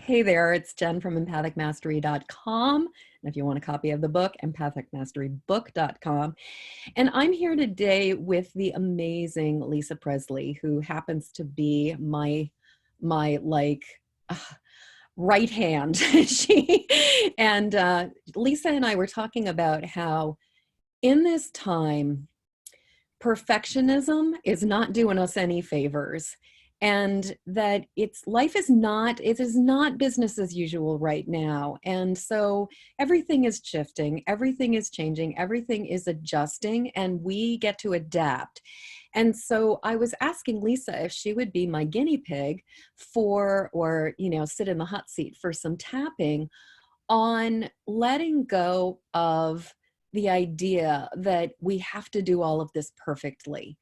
Hey there, it's Jen from empathicmastery.com. And if you want a copy of the book, empathicmasterybook.com. And I'm here today with the amazing Lisa Presley, who happens to be my right hand. Lisa and I were talking about how in this time, perfectionism is not doing us any favors, and that it is not business as usual right now. And so everything is shifting, everything is changing, everything is adjusting, and we get to adapt. And so I was asking Lisa if she would be my guinea pig sit in the hot seat for some tapping on letting go of the idea that we have to do all of this perfectly.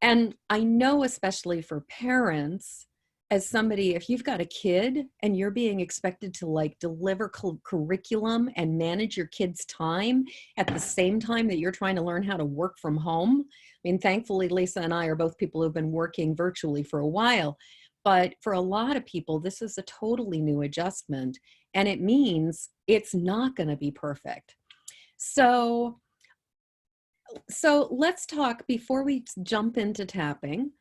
And I know, especially for parents, as somebody, if you've got a kid and you're being expected to deliver curriculum and manage your kid's time at the same time that you're trying to learn how to work from home. I mean, thankfully, Lisa and I are both people who've been working virtually for a while. But for a lot of people, this is a totally new adjustment. And it means it's not going to be perfect. So let's talk before we jump into tapping.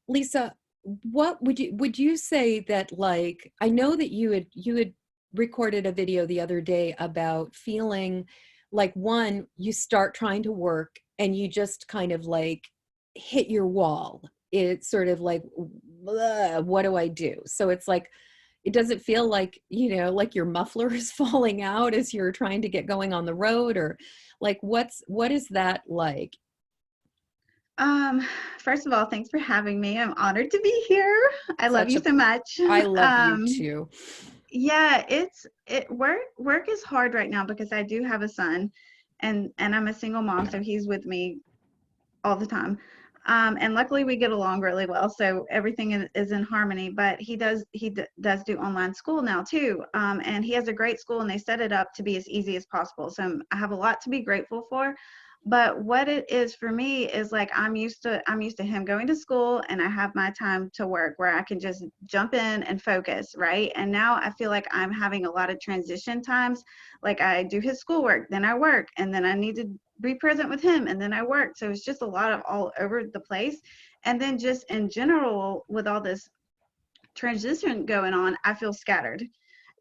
Lisa, what would you say that, like, I know that you had recorded a video the other day about feeling like, one, you start trying to work and you just kind of like hit your wall. It's sort of like, what do I do? So it's like, it doesn't feel like, like your muffler is falling out as you're trying to get going on the road, or like, what is that like? First of all, thanks for having me. I'm honored to be here. I love you so much. I love you too. Yeah, work is hard right now because I do have a son and I'm a single mom, so he's with me all the time. And luckily we get along really well, so everything is in harmony. But he does do online school now too, and he has a great school, and they set it up to be as easy as possible. So I have a lot to be grateful for. But what it is for me is like I'm used to him going to school, and I have my time to work where I can just jump in and focus, right? And now I feel like I'm having a lot of transition times. Like I do his schoolwork, then I work, and then I need to be present with him, and then I work. So it's just a lot of all over the place. And then just in general, with all this transition going on, I feel scattered.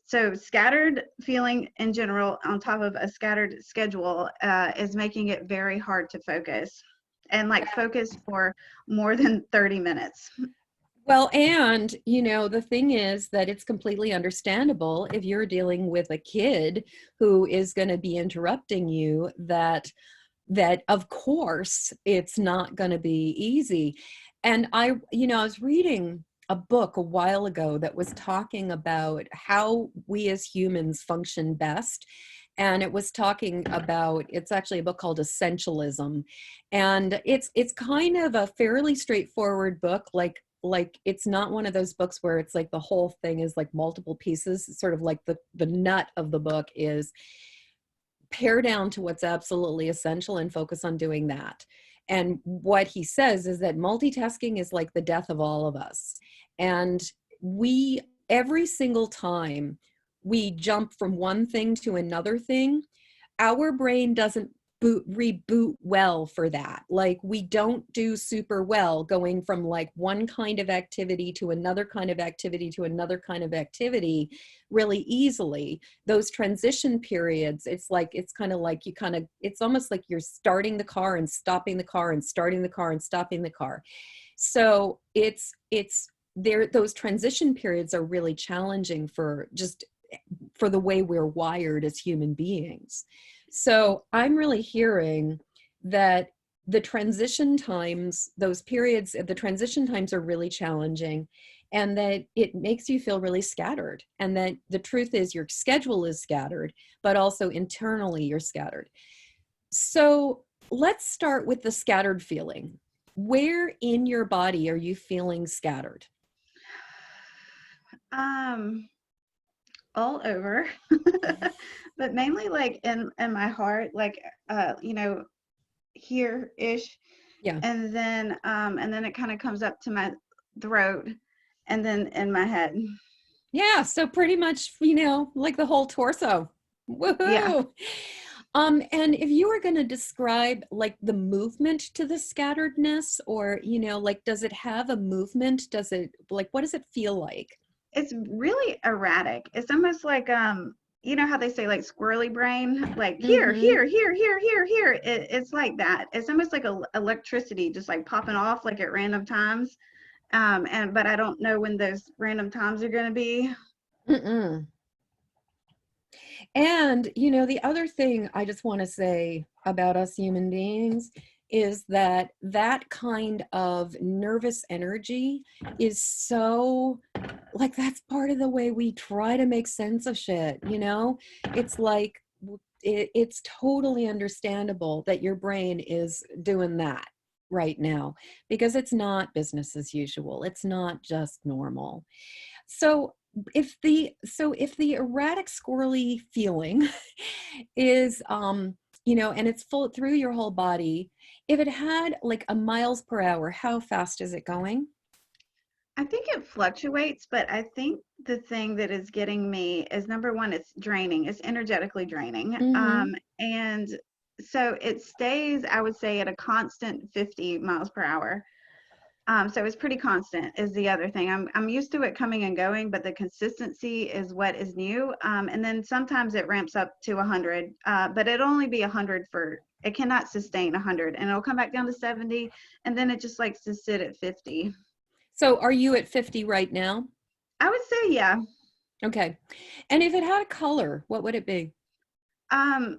So scattered feeling in general on top of a scattered schedule is making it very hard to focus and like focus for more than 30 minutes. Well, and the thing is that it's completely understandable if you're dealing with a kid who is going to be interrupting you, that of course it's not going to be easy. And I was reading a book a while ago that was talking about how we as humans function best. And it was talking about, it's actually a book called Essentialism. And it's kind of a fairly straightforward book. Like it's not one of those books where it's like the whole thing is like multiple pieces. It's sort of like the nut of the book is pare down to what's absolutely essential and focus on doing that. And what he says is that multitasking is like the death of all of us. And every single time we jump from one thing to another thing, our brain doesn't reboot well for that. Like we don't do super well going from like one kind of activity to another kind of activity to another kind of activity really easily. Those transition periods, it's almost like you're starting the car and stopping the car and starting the car and stopping the car. So it's there, those transition periods are really challenging for the way we're wired as human beings. So I'm really hearing that the transition times are really challenging, and that it makes you feel really scattered. And that the truth is your schedule is scattered, but also internally you're scattered. So let's start with the scattered feeling. Where in your body are you feeling scattered? All over, but mainly like in my heart, like here ish, Yeah. and then it kind of comes up to my throat, and then in my head. Yeah, so pretty much, like the whole torso. Yeah. Woohoo! And if you were going to describe like the movement to the scatteredness, or, like, does it have a movement? Does it, like, what does it feel like? It's really erratic. It's almost like you know how they say like squirrely brain, like here, Mm-hmm. here, here, here, here, here. It's like that. It's almost like electricity just like popping off like at random times. And but I don't know when those random times are going to be. Mm-mm. And, the other thing I just want to say about us human beings is that that kind of nervous energy is so, like, that's part of the way we try to make sense of shit. It's like, it's totally understandable that your brain is doing that right now, because it's not business as usual. It's not just normal. So if the erratic squirrely feeling is, and it's full through your whole body, if it had like a miles per hour, how fast is it going? I think it fluctuates, but I think the thing that is getting me is number one, it's draining. It's energetically draining. Mm-hmm. And so it stays, I would say, at a constant 50 miles per hour. So it's pretty constant is the other thing. I'm used to it coming and going, but the consistency is what is new. And then sometimes it ramps up to 100, but it'll only be 100 for, it cannot sustain 100, and it'll come back down to 70, and then it just likes to sit at 50. So are you at 50 right now? I would say, yeah. Okay. And if it had a color, what would it be? Um,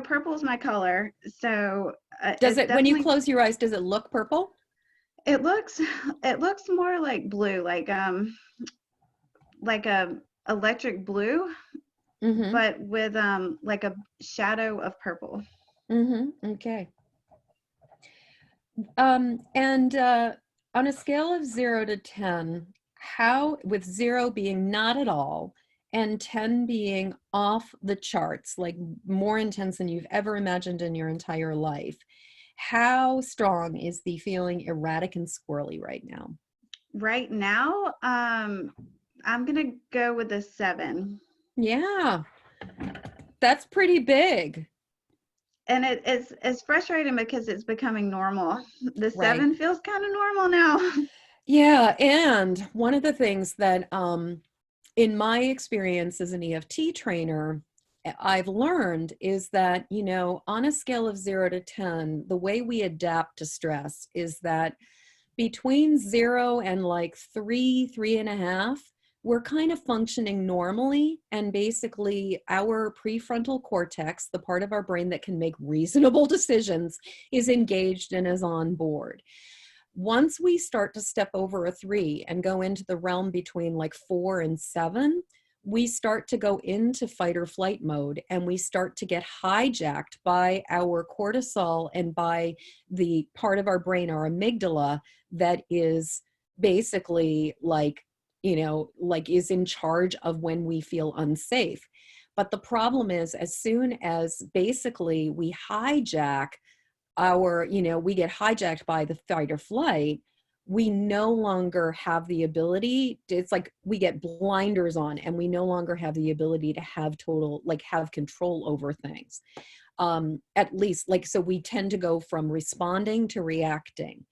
purple is my color, so Does it's it, when you definitely, close your eyes, does it look purple? it looks it looks more like blue, like a electric blue, Mm-hmm. but with like a shadow of purple. Mm-hmm. Okay. And on a scale of 0 to 10, how, with 0 being not at all and 10 being off the charts, like more intense than you've ever imagined in your entire life, how strong is the feeling erratic and squirrely right now? Right now, I'm gonna go with a 7. Yeah, that's pretty big. And it's frustrating because it's becoming normal. The Right. 7 feels kind of normal now. Yeah, and one of the things that, in my experience as an EFT trainer, I've learned is that, on a scale of 0 to 10, the way we adapt to stress is that between 0 and like 3, 3.5, we're kind of functioning normally. And basically, our prefrontal cortex, the part of our brain that can make reasonable decisions, is engaged and is on board. Once we start to step over a 3 and go into the realm between like 4 and 7, we start to go into fight or flight mode, and we start to get hijacked by our cortisol and by the part of our brain, our amygdala, that is basically like, like is in charge of when we feel unsafe. But the problem is, as soon as basically we get hijacked by the fight or flight, we no longer have the ability it's like we get blinders on, and we no longer have the ability to have total, like, have control over things. At least, like, so we tend to go from responding to reacting.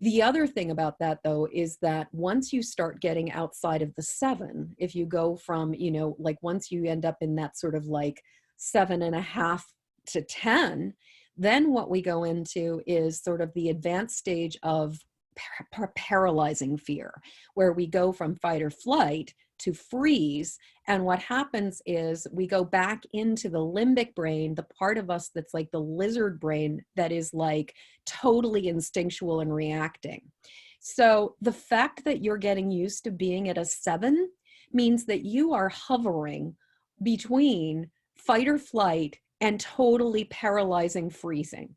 The other thing about that, though, is that once you start getting outside of the 7, if you go from, like, once you end up in that sort of like 7.5 to 10, then what we go into is sort of the advanced stage of paralyzing fear, where we go from fight or flight to freeze. And what happens is we go back into the limbic brain, the part of us that's like the lizard brain that is like totally instinctual and reacting. So the fact that you're getting used to being at a 7 means that you are hovering between fight or flight and totally paralyzing freezing.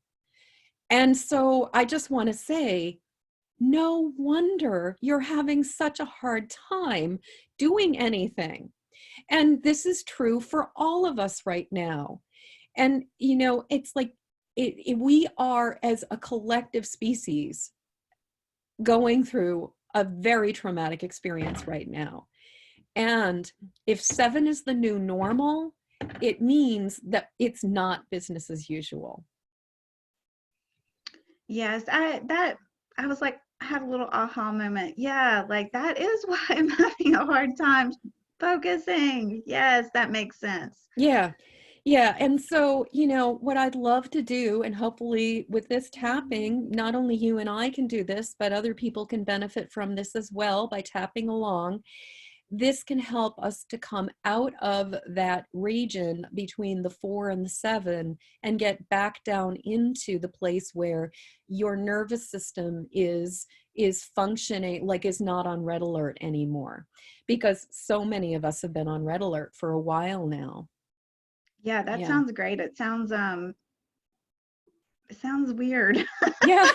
And so I just want to say, no wonder you're having such a hard time doing anything. And this is true for all of us right now. And, it's like we are, as a collective species, going through a very traumatic experience right now. And if 7 is the new normal, it means that it's not business as usual. Yes, I was like, I had a little aha moment. Yeah, like that is why I'm having a hard time focusing. Yes, that makes sense. Yeah. Yeah. And so, you know, what I'd love to do, and hopefully with this tapping, not only you and I can do this, but other people can benefit from this as well by tapping along. This can help us to come out of that region between the 4 and the 7 and get back down into the place where your nervous system is functioning, like is not on red alert anymore, because so many of us have been on red alert for a while now. Yeah, that Yeah. sounds great. It sounds weird. Yeah.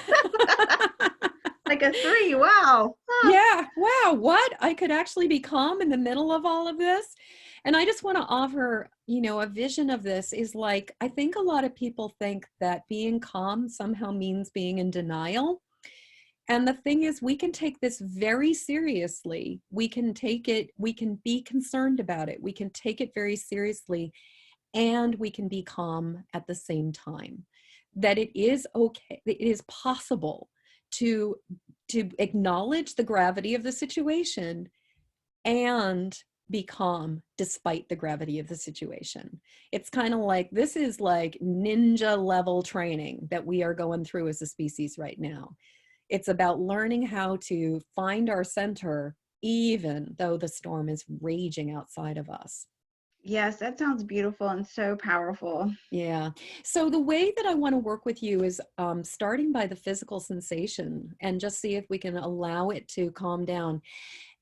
Like a 3. Wow. Huh. Yeah. Wow. What? I could actually be calm in the middle of all of this. And I just want to offer, you know, a vision of this is like, I think a lot of people think that being calm somehow means being in denial. And the thing is, we can take this very seriously. We can take it, we can be concerned about it. We can take it very seriously, and we can be calm at the same time. That it is okay, it is possible to acknowledge the gravity of the situation and be calm despite the gravity of the situation. It's kind of like, this is like ninja level training that we are going through as a species right now. It's about learning how to find our center even though the storm is raging outside of us. Yes, that sounds beautiful and so powerful. Yeah. So the way that I want to work with you is starting by the physical sensation and just see if we can allow it to calm down.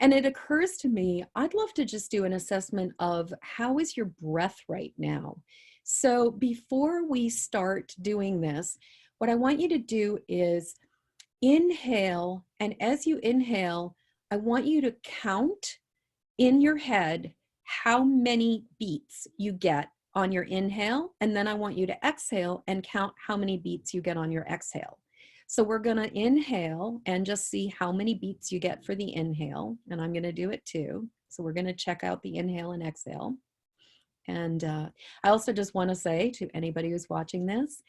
And it occurs to me, I'd love to just do an assessment of how is your breath right now. So before we start doing this, what I want you to do is inhale. And as you inhale, I want you to count in your head how many beats you get on your inhale, and then I want you to exhale and count how many beats you get on your exhale. So we're going to inhale and just see how many beats you get for the inhale, and I'm going to do it too. So we're going to check out the inhale and exhale. And I also just want to say to anybody who's watching this,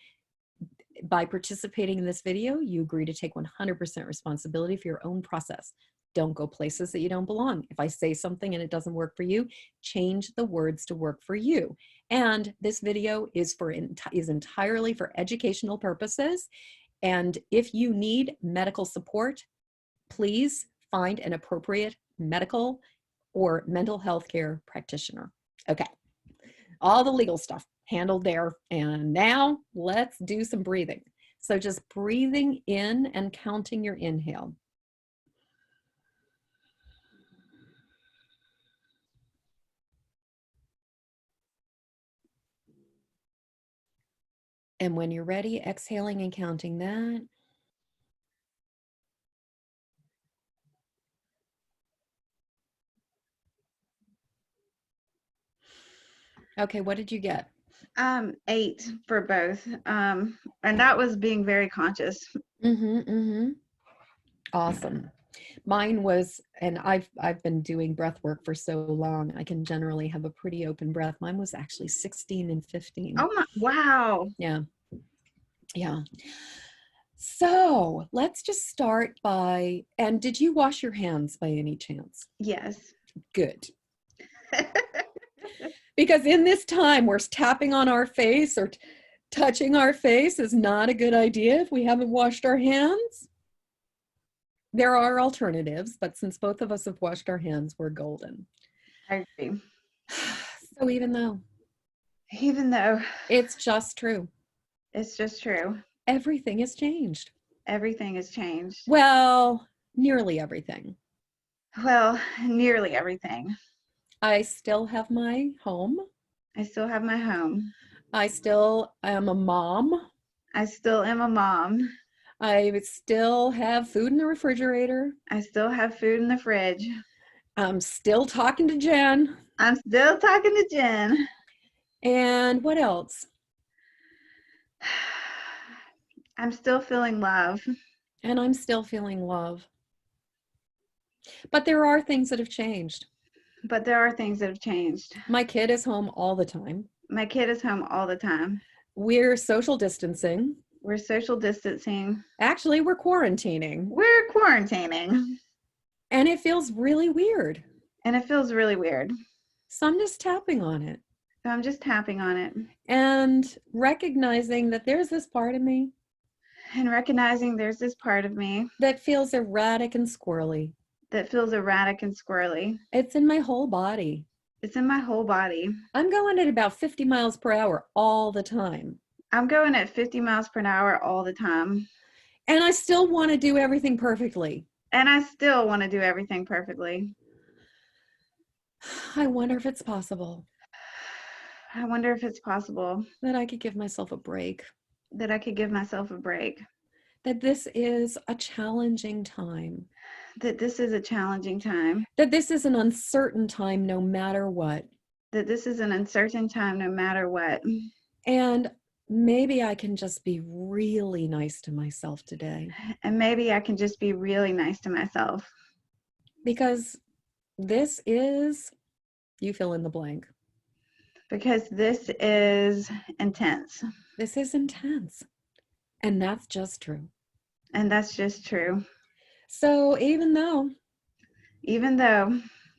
by participating in this video, you agree to take 100% responsibility for your own process. Don't go places that you don't belong. If I say something and it doesn't work for you, change the words to work for you. And this video is entirely for educational purposes. And if you need medical support, please find an appropriate medical or mental health care practitioner. Okay, all the legal stuff handled there. And now let's do some breathing. So just breathing in and counting your inhale. And when you're ready, exhaling and counting that. Okay, what did you get? 8 for both. And that was being very conscious. Awesome. Mine was, and I've been doing breath work for so long, I can generally have a pretty open breath. Mine was actually 16 and 15. Oh my, wow. Yeah. Yeah. So let's just start by, and did you wash your hands by any chance? Yes. Good. Because in this time, we're tapping on our face or touching our face is not a good idea if we haven't washed our hands. There are alternatives, but since both of us have washed our hands, we're golden. I agree. So even though it's just true, it's just true, everything has changed. everything has changed. Well, nearly everything. Well, nearly everything. I still have my home. I still have my home. I still am a mom. I still am a mom. I still have food in the refrigerator. I still have food in the fridge. I'm still talking to Jen. I'm still talking to Jen. And what else? I'm still feeling love. And I'm still feeling love. But there are things that have changed. But there are things that have changed. My kid is home all the time. My kid is home all the time. We're social distancing. We're social distancing. Actually, we're quarantining. We're quarantining. And it feels really weird. And it feels really weird. So I'm just tapping on it. So I'm just tapping on it. And recognizing that there's this part of me. And recognizing there's this part of me. That feels erratic and squirrely. That feels erratic and squirrely. It's in my whole body. It's in my whole body. I'm going at about 50 miles per hour all the time. I'm going at 50 miles per hour all the time. And I still want to do everything perfectly. And I still want to do everything perfectly. I wonder if it's possible. I wonder if it's possible that I could give myself a break. That I could give myself a break. That this is a challenging time. That this is a challenging time. That this is an uncertain time no matter what. That this is an uncertain time no matter what. And maybe I can just be really nice to myself today. And maybe I can just be really nice to myself. Because this is, you fill in the blank. Because this is intense. This is intense. And that's just true. And that's just true. So even though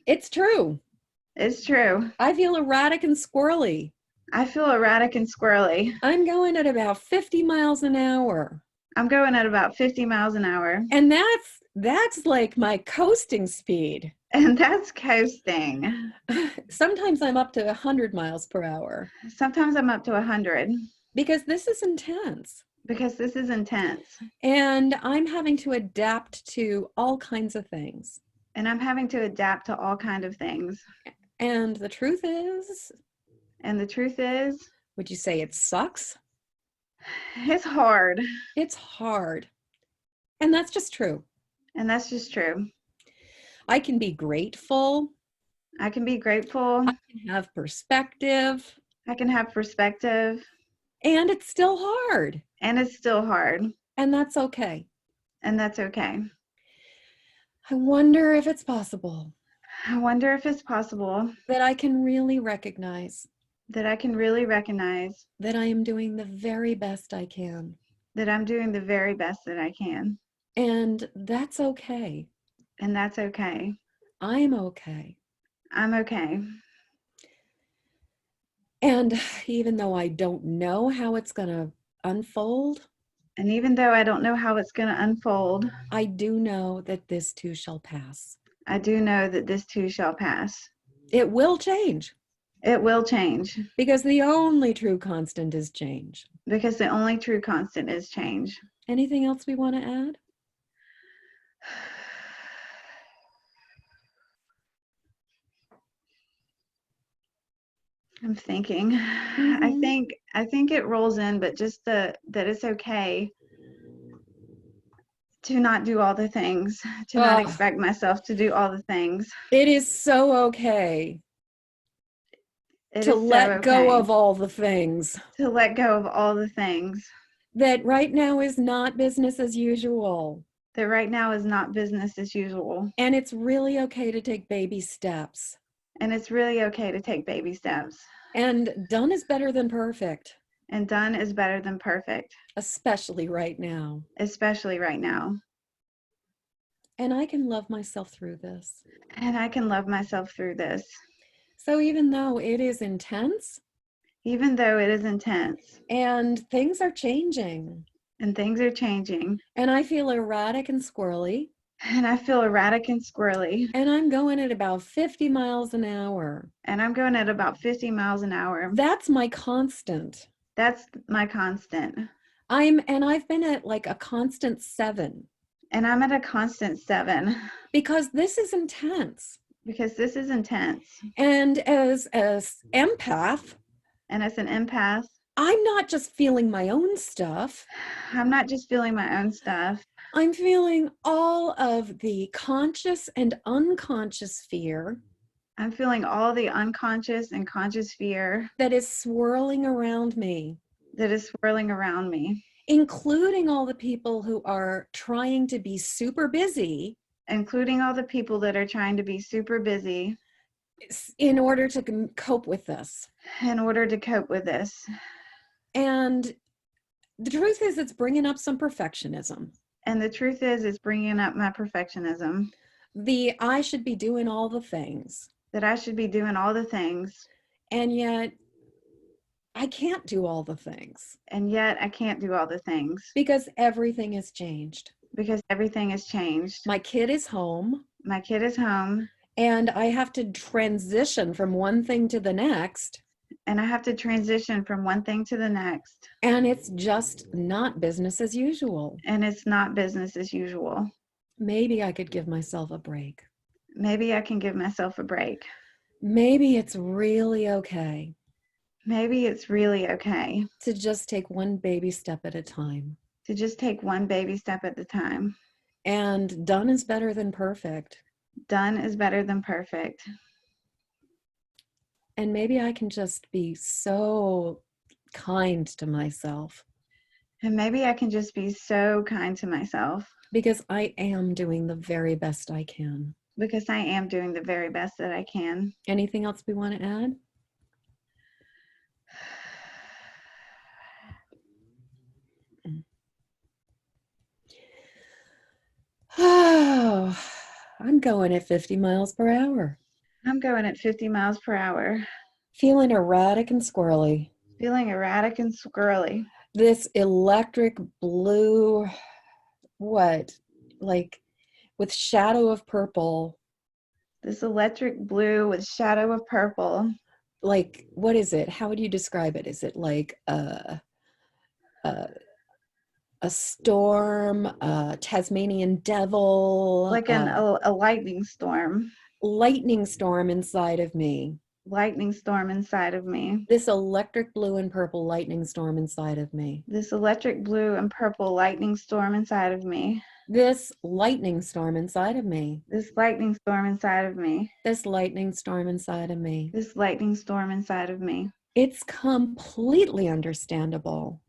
it's true, I feel erratic and squirrely. I feel erratic and squirrely. I'm going at about 50 miles an hour. I'm going at about 50 miles an hour. And that's like my coasting speed. And that's coasting. Sometimes I'm up to 100 miles per hour. Sometimes I'm up to 100. Because this is intense. Because this is intense. And I'm having to adapt to all kinds of things. And I'm having to adapt to all kinds of things. And the truth is? Would you say it sucks? It's hard. It's hard. And that's just true. And that's just true. I can be grateful. I can be grateful. I can have perspective. I can have perspective. And it's still hard. And it's still hard. And that's okay. And that's okay. I wonder if it's possible. I wonder if it's possible. That I can really recognize. That I can really recognize. That I am doing the very best I can. That I'm doing the very best that I can. And that's okay. And that's okay. I'm okay. I'm okay. And even though I don't know how it's going to unfold. And even though I don't know how it's going to unfold. I do know that this too shall pass. I do know that this too shall pass. It will change. It will change. Because the only true constant is change. Because the only true constant is change. Anything else we want to add? I'm thinking. I think it rolls in, but just that it's okay to not do all the things, to not expect myself to do all the things. It is so okay to let go of all the things. To let go of all the things. That right now is not business as usual. That right now is not business as usual. And it's really okay to take baby steps. And it's really okay to take baby steps. And done is better than perfect. And done is better than perfect. Especially right now. Especially right now. And I can love myself through this. And I can love myself through this. So even though it is intense. Even though it is intense. And things are changing. And things are changing. And I feel erratic and squirrely. And I feel erratic and squirrely. And I'm going at about 50 miles an hour. And I'm going at about 50 miles an hour. That's my constant. That's my constant. I've been at like a constant 7. And I'm at a constant 7. Because this is intense. Because this is intense. And as empath. And as an empath. I'm not just feeling my own stuff. I'm not just feeling my own stuff. I'm feeling all of the conscious and unconscious fear. I'm feeling all the unconscious and conscious fear. That is swirling around me. That is swirling around me. Including all the people who are trying to be super busy. Including all the people that are trying to be super busy. in order to cope with this. In order to cope with this. And the truth is, it's bringing up some perfectionism. And the truth is, it's bringing up my perfectionism. I should be doing all the things. That I should be doing all the things. And yet, I can't do all the things. And yet, I can't do all the things. Because everything has changed. Because everything has changed. My kid is home. My kid is home. And I have to transition from one thing to the next. And I have to transition from one thing to the next. And it's just not business as usual. And it's not business as usual. Maybe I could give myself a break. Maybe I can give myself a break. Maybe it's really okay. Maybe it's really okay. To just take one baby step at a time. To just take one baby step at a time. And done is better than perfect. Done is better than perfect. And maybe I can just be so kind to myself. And maybe I can just be so kind to myself. Because I am doing the very best I can. Because I am doing the very best that I can. Anything else we want to add? Oh, I'm going at 50 miles per hour. I'm going at 50 miles per hour. Feeling erratic and squirrely. Feeling erratic and squirrely. This electric blue, like with shadow of purple. This electric blue with shadow of purple. Like, what is it? How would you describe it? Is it like a storm, a Tasmanian devil? Like a lightning storm. Lightning storm inside of me. Lightning storm inside of me. This electric blue and purple lightning storm inside of me. This electric blue and purple lightning storm inside of me. This lightning storm inside of me. This lightning storm inside of me. This lightning storm inside of me. This lightning storm inside of me. It's completely understandable.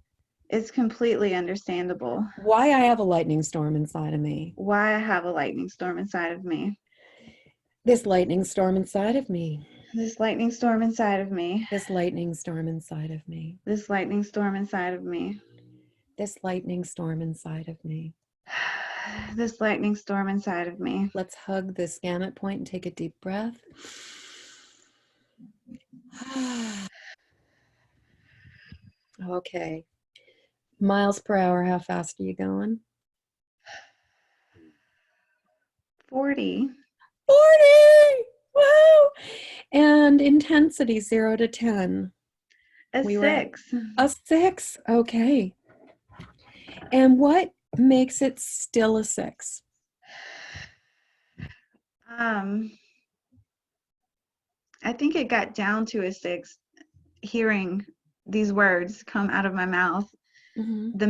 It's completely understandable. Why I have a lightning storm inside of me. Why I have a lightning storm inside of me. This lightning storm inside of me. This lightning storm inside of me. This lightning storm inside of me. This lightning storm inside of me. This lightning storm inside of me. This lightning storm inside of me. Let's hug this gamut point and take a deep breath. Okay. Miles per hour, how fast are you going? 40. 40! Wow! And intensity 0 to 10. A 6. A 6. Okay. And what makes it still a 6? I think it got down to a 6 hearing these words come out of my mouth. Mm-hmm. The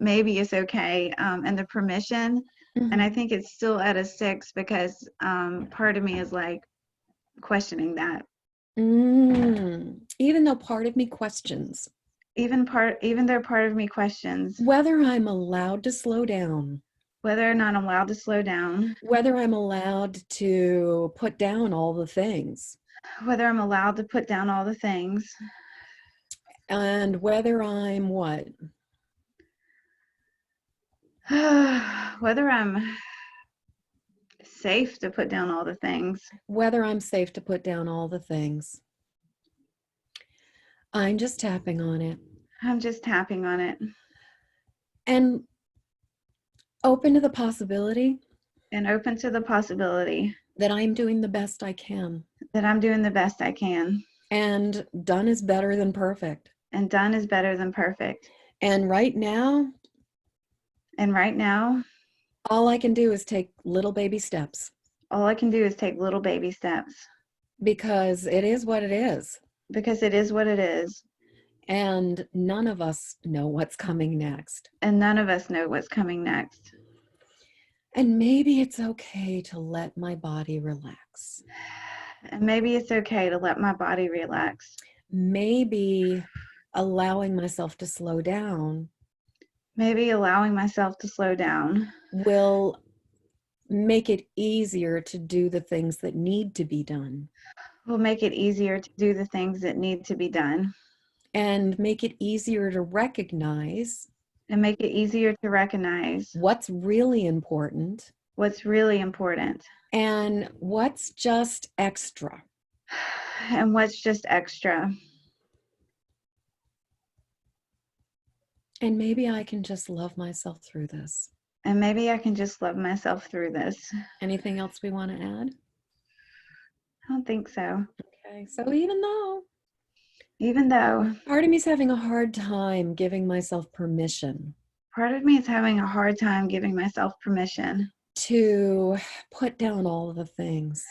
maybe is okay, and the permission. Mm-hmm. And I think it's still at a 6 because part of me is like questioning that. Even though part of me questions. Even though part of me questions. Whether I'm allowed to slow down. Whether or not I'm allowed to slow down. Whether I'm allowed to put down all the things. Whether I'm allowed to put down all the things. And whether I'm what? Whether I'm safe to put down all the things. Whether I'm safe to put down all the things. I'm just tapping on it. I'm just tapping on it. And open to the possibility. And open to the possibility. That I'm doing the best I can. That I'm doing the best I can. And done is better than perfect. And done is better than perfect. And right now, all I can do is take little baby steps. All I can do is take little baby steps. Because it is what it is. Because it is what it is. And none of us know what's coming next. And none of us know what's coming next. And maybe it's okay to let my body relax. And maybe it's okay to let my body relax. Maybe allowing myself to slow down. Maybe allowing myself to slow down. Will make it easier to do the things that need to be done, will make it easier to do the things that need to be done, and make it easier to recognize and make it easier to recognize what's really important what's really important and what's just extra. and what's just extra. And maybe I can just love myself through this. And maybe I can just love myself through this. Anything else we want to add? I don't think so. Okay, so even Though part of me is having a hard time giving myself permission part of me is having a hard time giving myself permission to put down all of the things.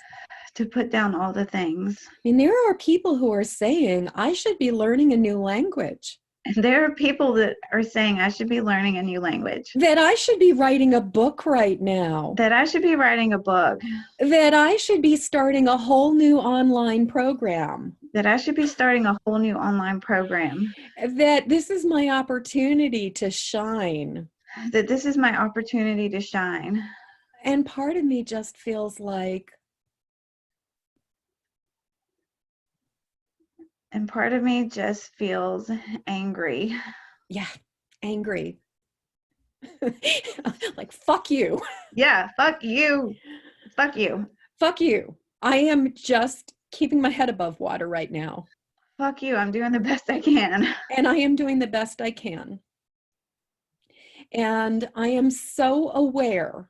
to put down all the things. I mean, there are people who are saying I should be learning a new language, And there are people that are saying I should be learning a new language, that I should be writing a book right now, that I should be writing a book, that I should be starting a whole new online program, that I should be starting a whole new online program, that this is my opportunity to shine. that this is my opportunity to shine. And part of me just feels like, And part of me just feels angry. yeah, angry. Like, fuck you. Yeah, fuck you. Fuck you. Fuck you. I am just keeping my head above water right now. Fuck you. I'm doing the best I can. And I am doing the best I can. And I am so aware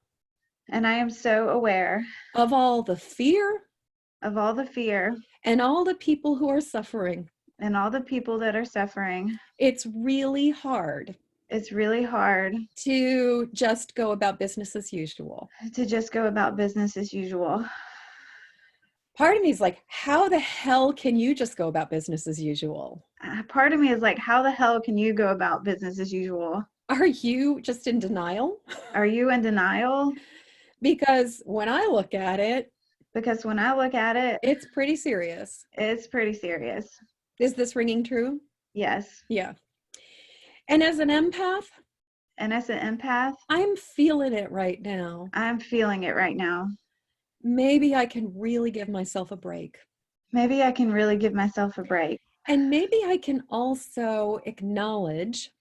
And I am so aware of all the fear of all the fear and all the people who are suffering. and all the people that are suffering. It's really hard It's really hard to just go about business as usual. to just go about business as usual. Part of me is like, how the hell can you just go about business as usual? Part of me is like, how the hell can you go about business as usual? Are you just in denial? Are you in denial? Because when I look at it, Because when I look at it, it's pretty serious. it's pretty serious. Is this ringing true? Yes. Yeah. And as an empath, And as an empath, I'm feeling it right now. I'm feeling it right now. Maybe I can really give myself a break. Maybe I can really give myself a break. And maybe I can also acknowledge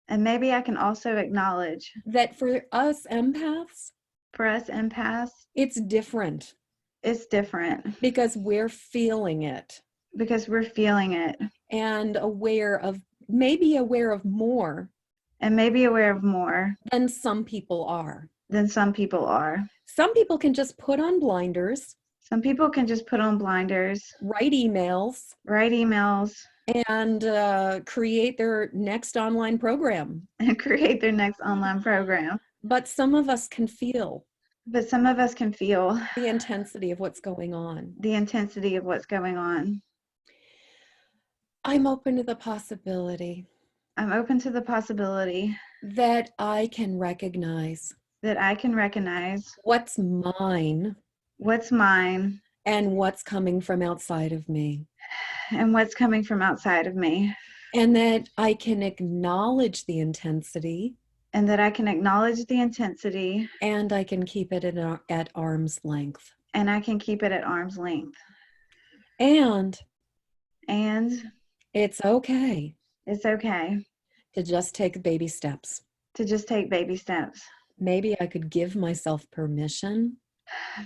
And maybe I can also acknowledge that for us empaths, for us empaths, it's different it's different because we're feeling it because we're feeling it and maybe aware of more and maybe aware of more than some people are. than some people are. Some people can just put on blinders, Some people can just put on blinders, write emails, write emails, and create their next online program. and create their next online program. But some of us can feel But some of us can feel the intensity of what's going on. the intensity of what's going on. I'm open to the possibility I'm open to the possibility that I can recognize that I can recognize what's mine what's mine and what's coming from outside of me. and what's coming from outside of me. And that I can acknowledge the intensity And that I can acknowledge the intensity and I can keep it at arm's length. and I can keep it at arm's length. And And it's okay it's okay to just take baby steps. to just take baby steps. Maybe I could give myself permission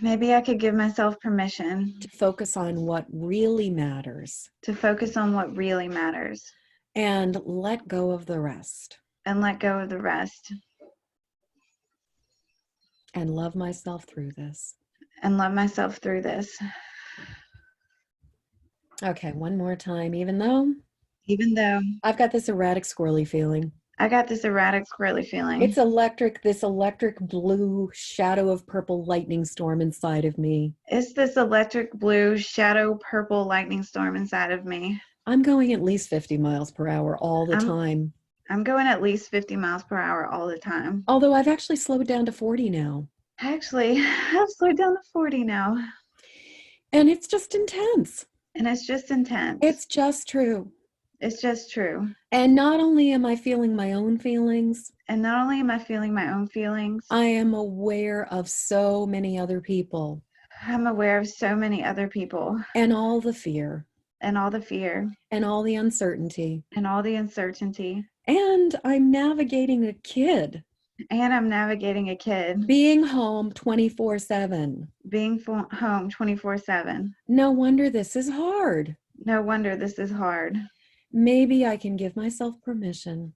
Maybe I could give myself permission to focus on what really matters to focus on what really matters and let go of the rest and let go of the rest and love myself through this. and love myself through this. Okay, one more time, even though Even though I've got this erratic squirrely feeling. I got this erratic squirrely feeling. It's this electric blue shadow of purple lightning storm inside of me. It's this electric blue shadow purple lightning storm inside of me. I'm going at least 50 miles per hour all the time. I'm going at least 50 miles per hour all the time. Although I've actually slowed down to 40 now. Actually, I've slowed down to 40 now. And it's just intense. And it's just intense. It's just true. It's just true. And not only am I feeling my own feelings, And not only am I feeling my own feelings, I am aware of so many other people I'm aware of so many other people and all the fear and all the fear and all the uncertainty. and all the uncertainty. And I'm navigating a kid, And I'm navigating a kid, being home 24/7. being home 24/7. No wonder this is hard. No wonder this is hard. Maybe I can give myself permission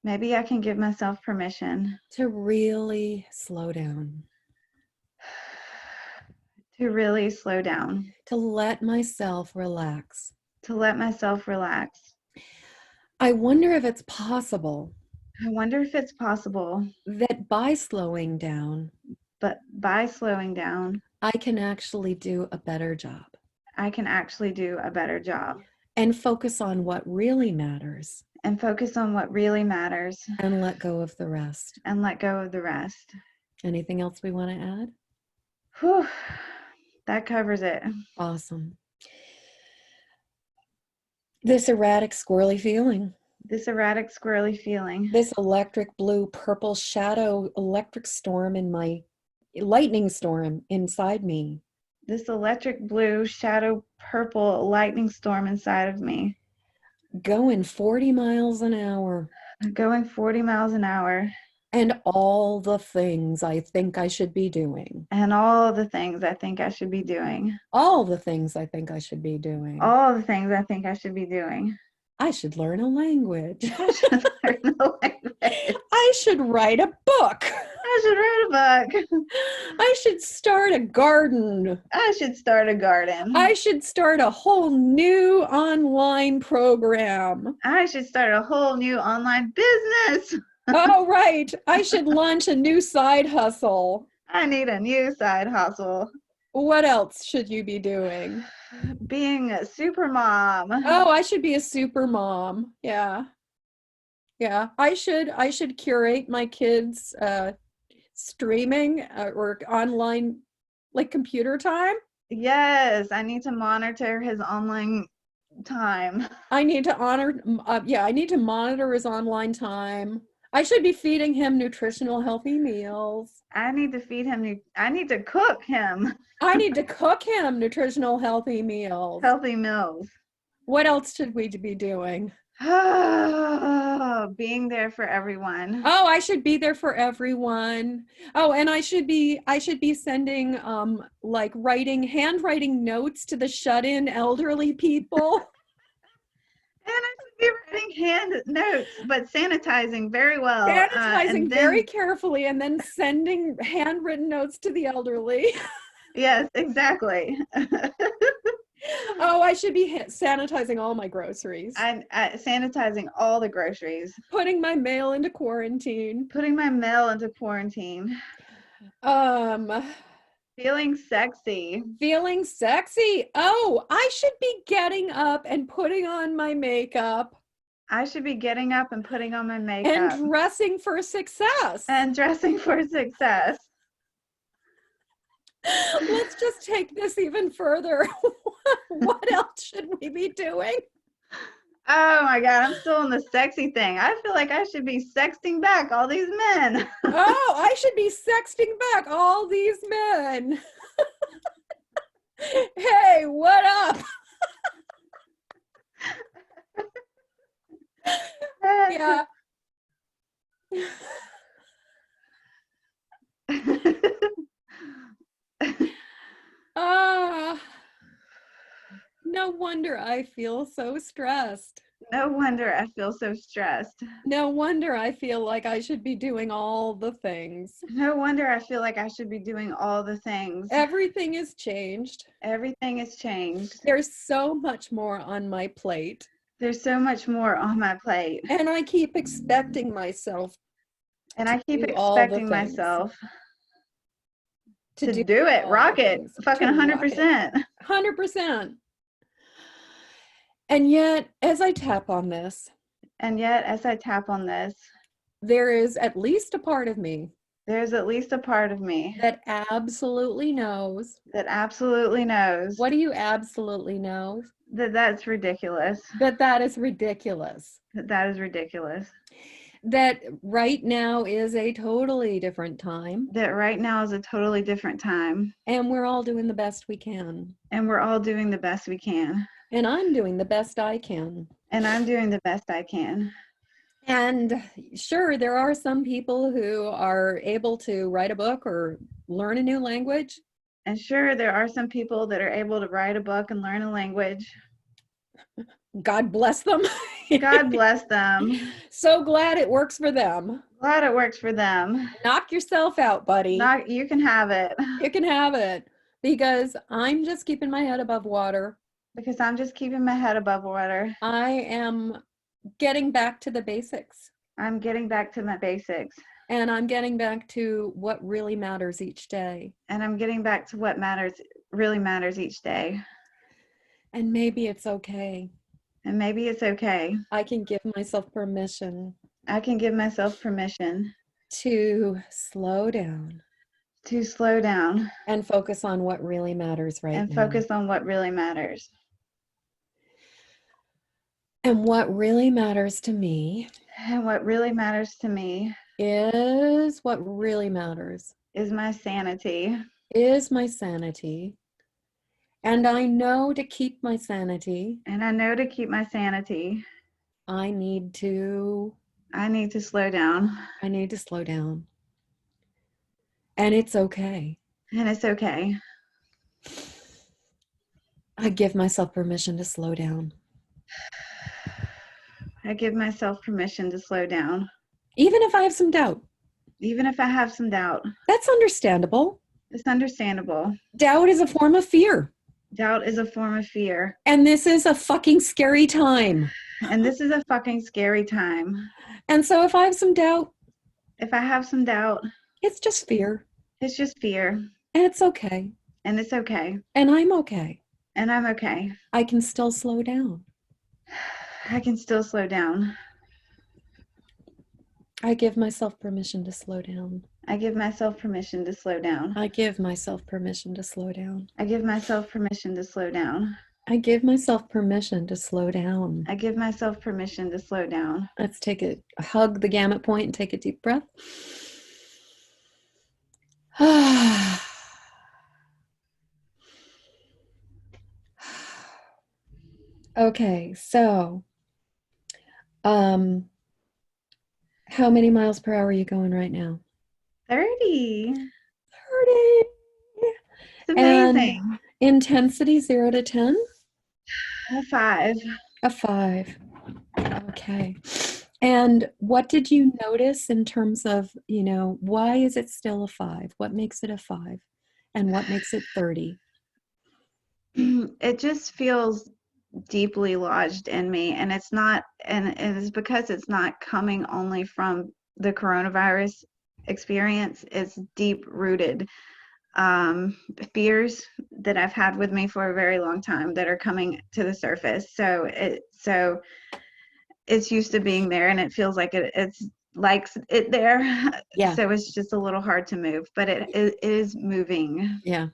Maybe I can give myself permission to really slow down, to really slow down, to let myself relax. to let myself relax. I wonder if it's possible I wonder if it's possible, that by slowing down, but by slowing down, I can actually do a better job I can actually do a better job and focus on what really matters and focus on what really matters and let go of the rest. and let go of the rest. Anything else we want to add? Whew, that covers it. Awesome. This erratic, squirrely feeling, This erratic, squirrely feeling, this electric blue, purple shadow electric storm in my lightning storm inside me, this electric blue, shadow purple lightning storm inside of me, going 40 miles an hour, going 40 miles an hour, and all the things I think I should be doing. and all the things I think I should be doing. All the things I think I should be doing. All the things I think I should be doing. I should learn a language. I should learn a language. I should write a book. I should write a book. I should start a garden. I should start a garden. I should start a whole new online program. I should start a whole new online business. Oh, right. I should launch a new side hustle. I need a new side hustle. What else should you be doing? Being a super mom. Oh, I should be a super mom. Yeah. Yeah. I should curate my kids' streaming or online like computer time. Yes, I need to monitor his online time. I need to I need to monitor his online time. I should be feeding him nutritional, healthy meals. I need to feed him. I need to cook him I need to cook him nutritional, healthy meals. healthy meals. What else should we be doing? Being there for everyone. Oh, I should be there for everyone. Oh, and I should be sending like handwriting notes to the shut-in elderly people. And I should be writing hand notes, but sanitizing very well. Sanitizing very carefully and then sending handwritten notes to the elderly. Yes, exactly. Oh, I should be sanitizing all my groceries. I sanitizing all the groceries. Putting my mail into quarantine. Putting my mail into quarantine. Feeling sexy. Feeling sexy. Oh, I should be getting up and putting on my makeup. I should be getting up and putting on my makeup. And dressing for success. And dressing for success. Let's just take this even further. What else should we be doing? Oh my God, I'm still in the sexy thing. I feel like I should be sexting back all these men. Oh, I should be sexting back all these men. Hey, what up? Yeah. No wonder I feel so stressed. No wonder I feel so stressed. No wonder I feel like I should be doing all the things. No wonder I feel like I should be doing all the things. Everything is changed. Everything has changed. There's so much more on my plate. There's so much more on my plate. And I keep expecting myself. And I keep expecting myself to do it. Rock it. Fucking 100%. 100%. And yet, as I tap on this, there is at least a part of me. There's at least a part of me that absolutely knows. That absolutely knows. What do you absolutely know? That's ridiculous. That is ridiculous. That is ridiculous. That right now is a totally different time, that right now is a totally different time, and we're all doing the best we can. and we're all doing the best we can. And I'm doing the best I can. And I'm doing the best I can. And sure, there are some people who are able to write a book or learn a new language. And sure, there are some people that are able to write a book and learn a language. God bless them. God bless them. So glad it works for them. Glad it works for them. Knock yourself out, buddy. You can have it. You can have it, because I'm just keeping my head above water. Because I'm just keeping my head above water. I am getting back to the basics. I'm getting back to my basics. And I'm getting back to what really matters each day. And I'm getting back to what really matters each day. And maybe it's okay. And maybe it's okay. I can give myself permission. I can give myself permission to slow down. To slow down. And focus on what really matters right now. And focus on what really matters. And what really matters to me. And what really matters to me. Is what really matters. Is my sanity. Is my sanity. And I know to keep my sanity. And I know to keep my sanity. I need to slow down. I need to slow down. And it's okay. And it's okay. I give myself permission to slow down. I give myself permission to slow down. Even if I have some doubt. Even if I have some doubt. That's understandable. It's understandable. Doubt is a form of fear. Doubt is a form of fear. And this is a fucking scary time. And this is a fucking scary time. And so if I have some doubt. If I have some doubt. It's just fear. It's just fear. And it's okay. And it's okay. And I'm okay. And I'm okay. I can still slow down. I can still slow down. I give myself permission to slow down. I give myself permission to slow down. I give myself permission to slow down. I give myself permission to slow down. I give myself permission to slow down. I give myself permission to slow down. Let's hug the gamut point and take a deep breath. Okay, so how many miles per hour are you going right now? 30. 30. It's amazing. And intensity 0 to 10? A 5. A 5. Okay. And what did you notice in terms of, why is it still a 5? What makes it a 5? And what makes it 30? It just feels deeply lodged in me, and it's because it's not coming only from the coronavirus experience. It's deep rooted fears that I've had with me for a very long time that are coming to the surface. So it's used to being there, and it feels like it's likes it there. Yeah. So it's just a little hard to move, but it is moving. Yeah.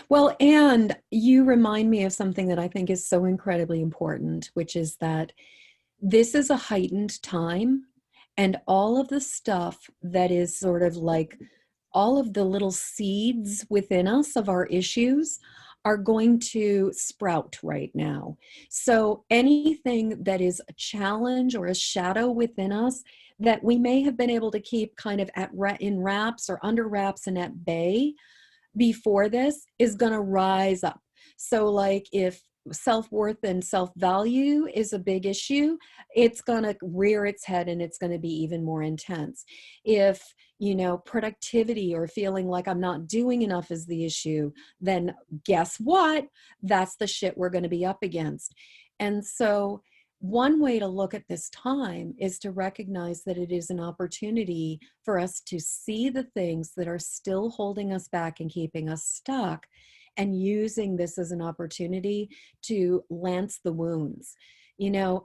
Well, and you remind me of something that I think is so incredibly important, which is that this is a heightened time, and all of the stuff that is sort of like all of the little seeds within us of our issues are going to sprout right now. So anything that is a challenge or a shadow within us that we may have been able to keep kind of in wraps or under wraps and at bay before this is going to rise up. So like if self-worth and self-value is a big issue, it's going to rear its head and it's going to be even more intense. If, productivity or feeling like I'm not doing enough is the issue, then guess what? That's the shit we're going to be up against. And so one way to look at this time is to recognize that it is an opportunity for us to see the things that are still holding us back and keeping us stuck, and using this as an opportunity to lance the wounds.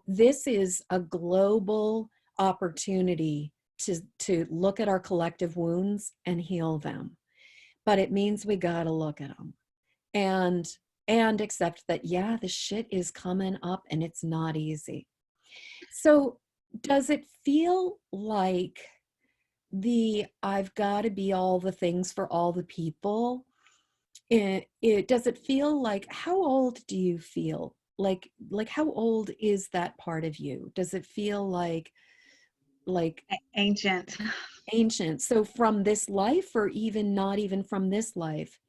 This is a global opportunity to look at our collective wounds and heal them. But it means we got to look at them and accept that, yeah, the shit is coming up and it's not easy. So Does it feel like I've got to be all the things for all the people? Does it feel like, how old do you feel? Like how old is that part of you? Does it feel like Ancient. ancient? So from this life, or even not even from this life?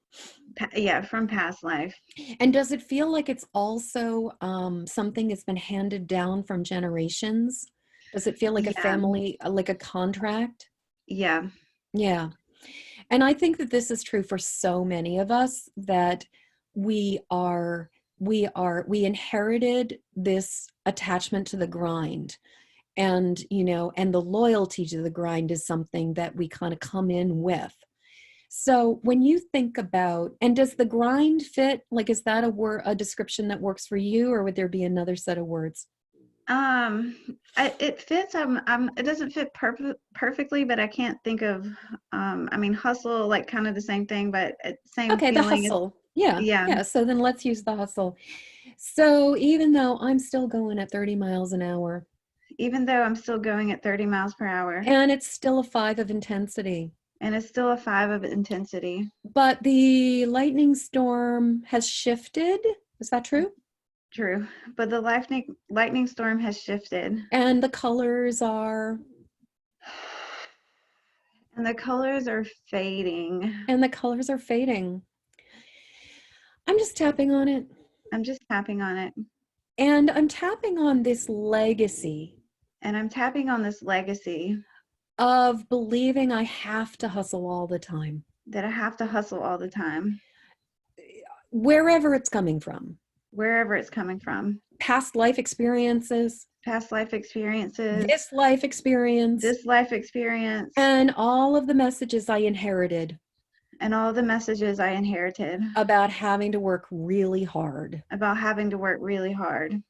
Yeah, from past life. And does it feel like it's also something that's been handed down from generations? Does it feel like a Yeah, family, like a contract? yeah, Yeah. And I think that this is true for so many of us, that we are we inherited this attachment to the grind. And and the loyalty to the grind is something that we kind of come in with. So when you think about, and does the grind fit, like, is that a description that works for you, or would there be another set of words? um it fits. It doesn't fit perfectly, but I can't think of, I mean, hustle, like kind of the same thing, but same Okay, the feeling is. hustle. Yeah, Yeah, yeah. So then let's use the hustle. So even though I'm still going at 30 miles an hour, even though I'm still going at 30 miles per hour, and it's still a 5 of intensity, and it's still a 5 of intensity. but the lightning storm has shifted. Is that true? True, but the lightning storm has shifted, And the colors are, and the colors are fading. and the colors are fading. I'm just tapping on it. I'm just tapping on it, And I'm tapping on this legacy and I'm tapping on this legacy of believing I have to hustle all the time, that I have to hustle all the time, wherever it's coming from. wherever it's coming from. Past life experiences, Past life experiences, this life experience, this life experience, and all of the messages I inherited and all the messages I inherited about having to work really hard. about having to work really hard.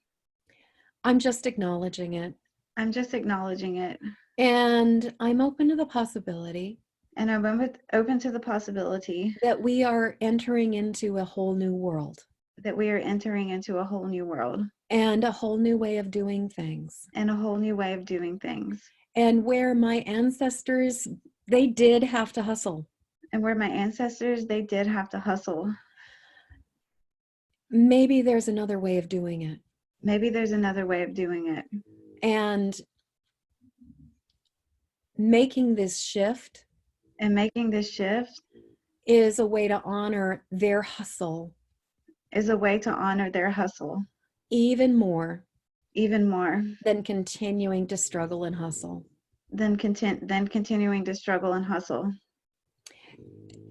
I'm just acknowledging it. I'm just acknowledging it. And I'm open to the possibility And I'm open to the possibility that we are entering into a whole new world that we are entering into a whole new world and a whole new way of doing things. and a whole new way of doing things. And where my ancestors, they did have to hustle. And where my ancestors, they did have to hustle. Maybe there's another way of doing it. Maybe there's another way of doing it. And making this shift And making this shift is a way to honor their hustle is a way to honor their hustle even more even more than continuing to struggle and hustle. than continuing to struggle and hustle.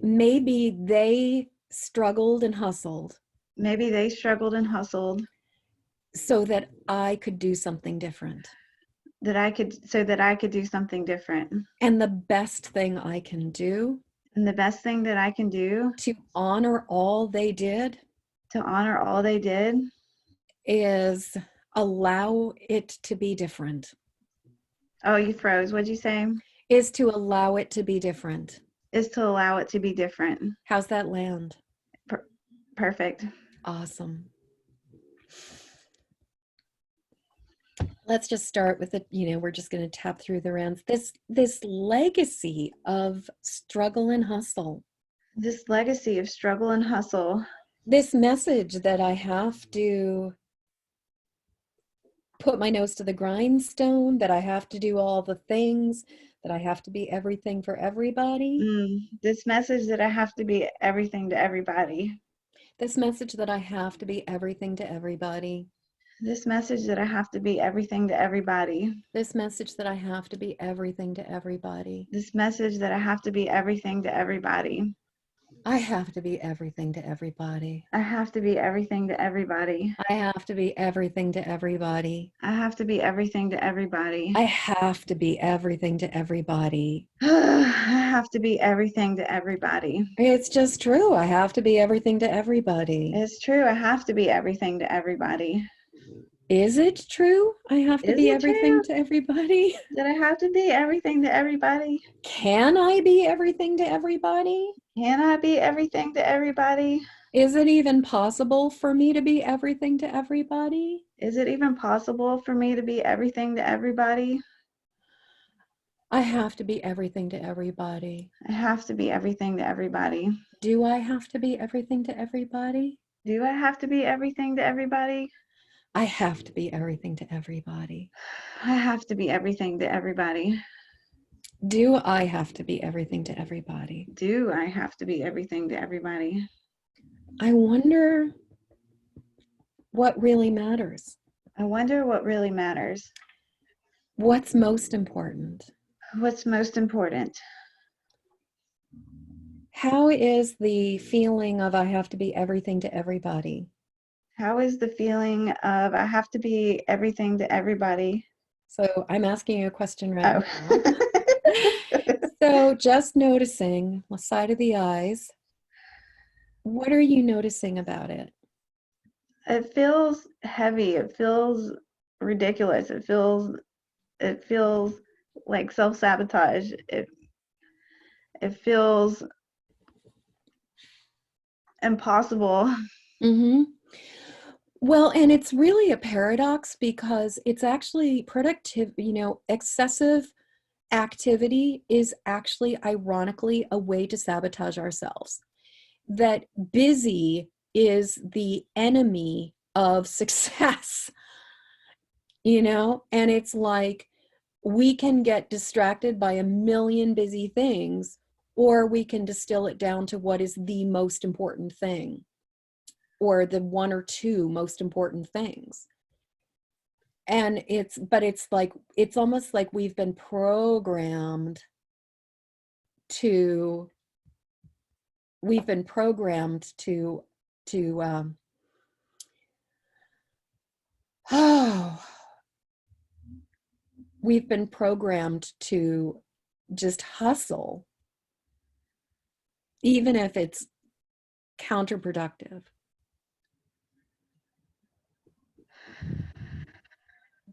Maybe they struggled and hustled Maybe they struggled and hustled so that I could do something different. so that I could do something different. And the best thing I can do And the best thing that I can do to honor all they did to honor all they did is allow it to be different. Oh, you froze. What'd you say? Is to allow it to be different. Is to allow it to be different. How's that land? Perfect. Awesome. Let's just start with it. We're just going to tap through the rounds. This legacy of struggle and hustle. This legacy of struggle and hustle. This message that I have to put my nose to the grindstone, that I have to do all the things, that I have to be everything for everybody. This message that I have to be everything to everybody. This message that I have to be everything to everybody. This message that I have to be everything to everybody. This message that I have to be everything to everybody. This message that I have to be everything to everybody. I have to be everything to everybody. I have to be everything to everybody. I have to be everything to everybody. I have to be everything to everybody. I have to be everything to everybody. I have to be everything to everybody. It's just true. I have to be everything to everybody. It's true. I have to be everything to everybody. Is it true? I have to Is be it everything true? to everybody. That I have to be everything to everybody? Can I be everything to everybody? Can I be everything to everybody? Is it even possible for me to be everything to everybody? Is it even possible for me to be everything to everybody? I have to be everything to everybody. I have to be everything to everybody. Do I have to be everything to everybody? Do I have to be everything to everybody? I have to be everything to everybody. I have to be everything to everybody. Do I have to be everything to everybody? Do I have to be everything to everybody? I wonder what really matters. I wonder what really matters. What's most important? What's most important? How is the feeling of I have to be everything to everybody? How is the feeling of I have to be everything to everybody? So I'm asking you a question right Oh. now. So just noticing the side of the eyes, what are you noticing about it? It feels heavy. It feels ridiculous. It feels like self-sabotage. It feels impossible. Mm-hmm. Well, and it's really a paradox because it's actually productive, excessive activity is actually ironically a way to sabotage ourselves. That busy is the enemy of success, and it's like we can get distracted by a million busy things, or we can distill it down to what is the most important thing, or the one or two most important things. And it's almost like we've been programmed to we've been programmed to oh we've been programmed to just hustle, even if it's counterproductive.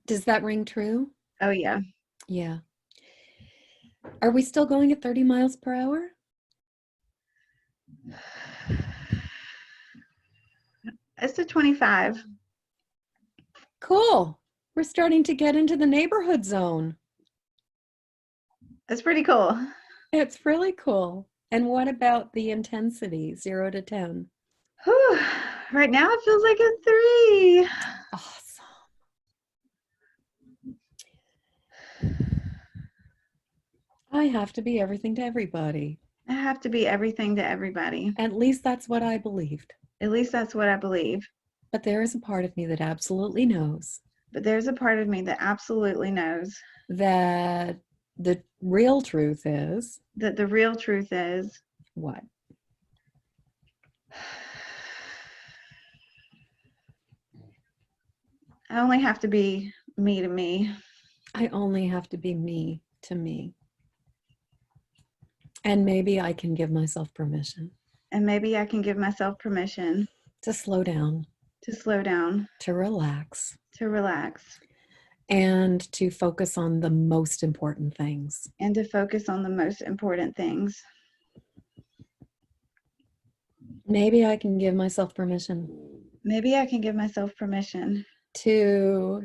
Does that ring true? Oh yeah. Yeah. Are we still going at 30 miles per hour? It's a 25. Cool. We're starting to get into the neighborhood zone. It's pretty cool. It's really cool. And what about the intensity, 0 to 10? Whew. Right now it feels like a 3. Awesome. I have to be everything to everybody. I have to be everything to everybody. At least that's what I believed. At least that's what I believe. But there is a part of me that absolutely knows But there's a part of me that absolutely knows that the real truth is that the real truth is what? I only have to be me to me. I only have to be me to me. And maybe I can give myself permission And maybe I can give myself permission to slow down, to slow down, to relax, to relax, and to focus on the most important things. and to focus on the most important things. Maybe I can give myself permission Maybe I can give myself permission to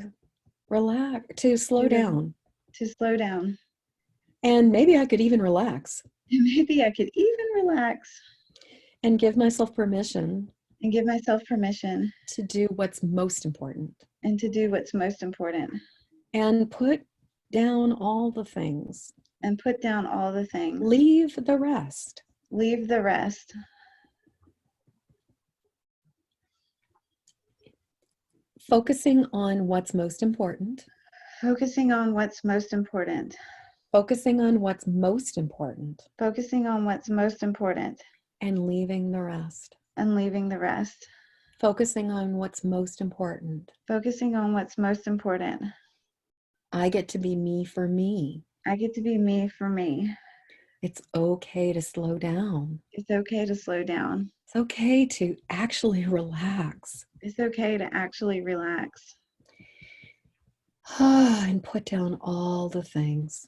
relax, to slow down. to slow down. And maybe I could even relax And maybe I could even relax and give myself permission and give myself permission to do what's most important and to do what's most important and put down all the things. and put down all the things. Leave the rest. Leave the rest. Focusing on what's most important. Focusing on what's most important. Focusing on what's most important. Focusing on what's most important. And leaving the rest. And leaving the rest. Focusing on what's most important. Focusing on what's most important. I get to be me for me. I get to be me for me. It's okay to slow down. It's okay to slow down. It's okay to actually relax. It's okay to actually relax. And put down all the things.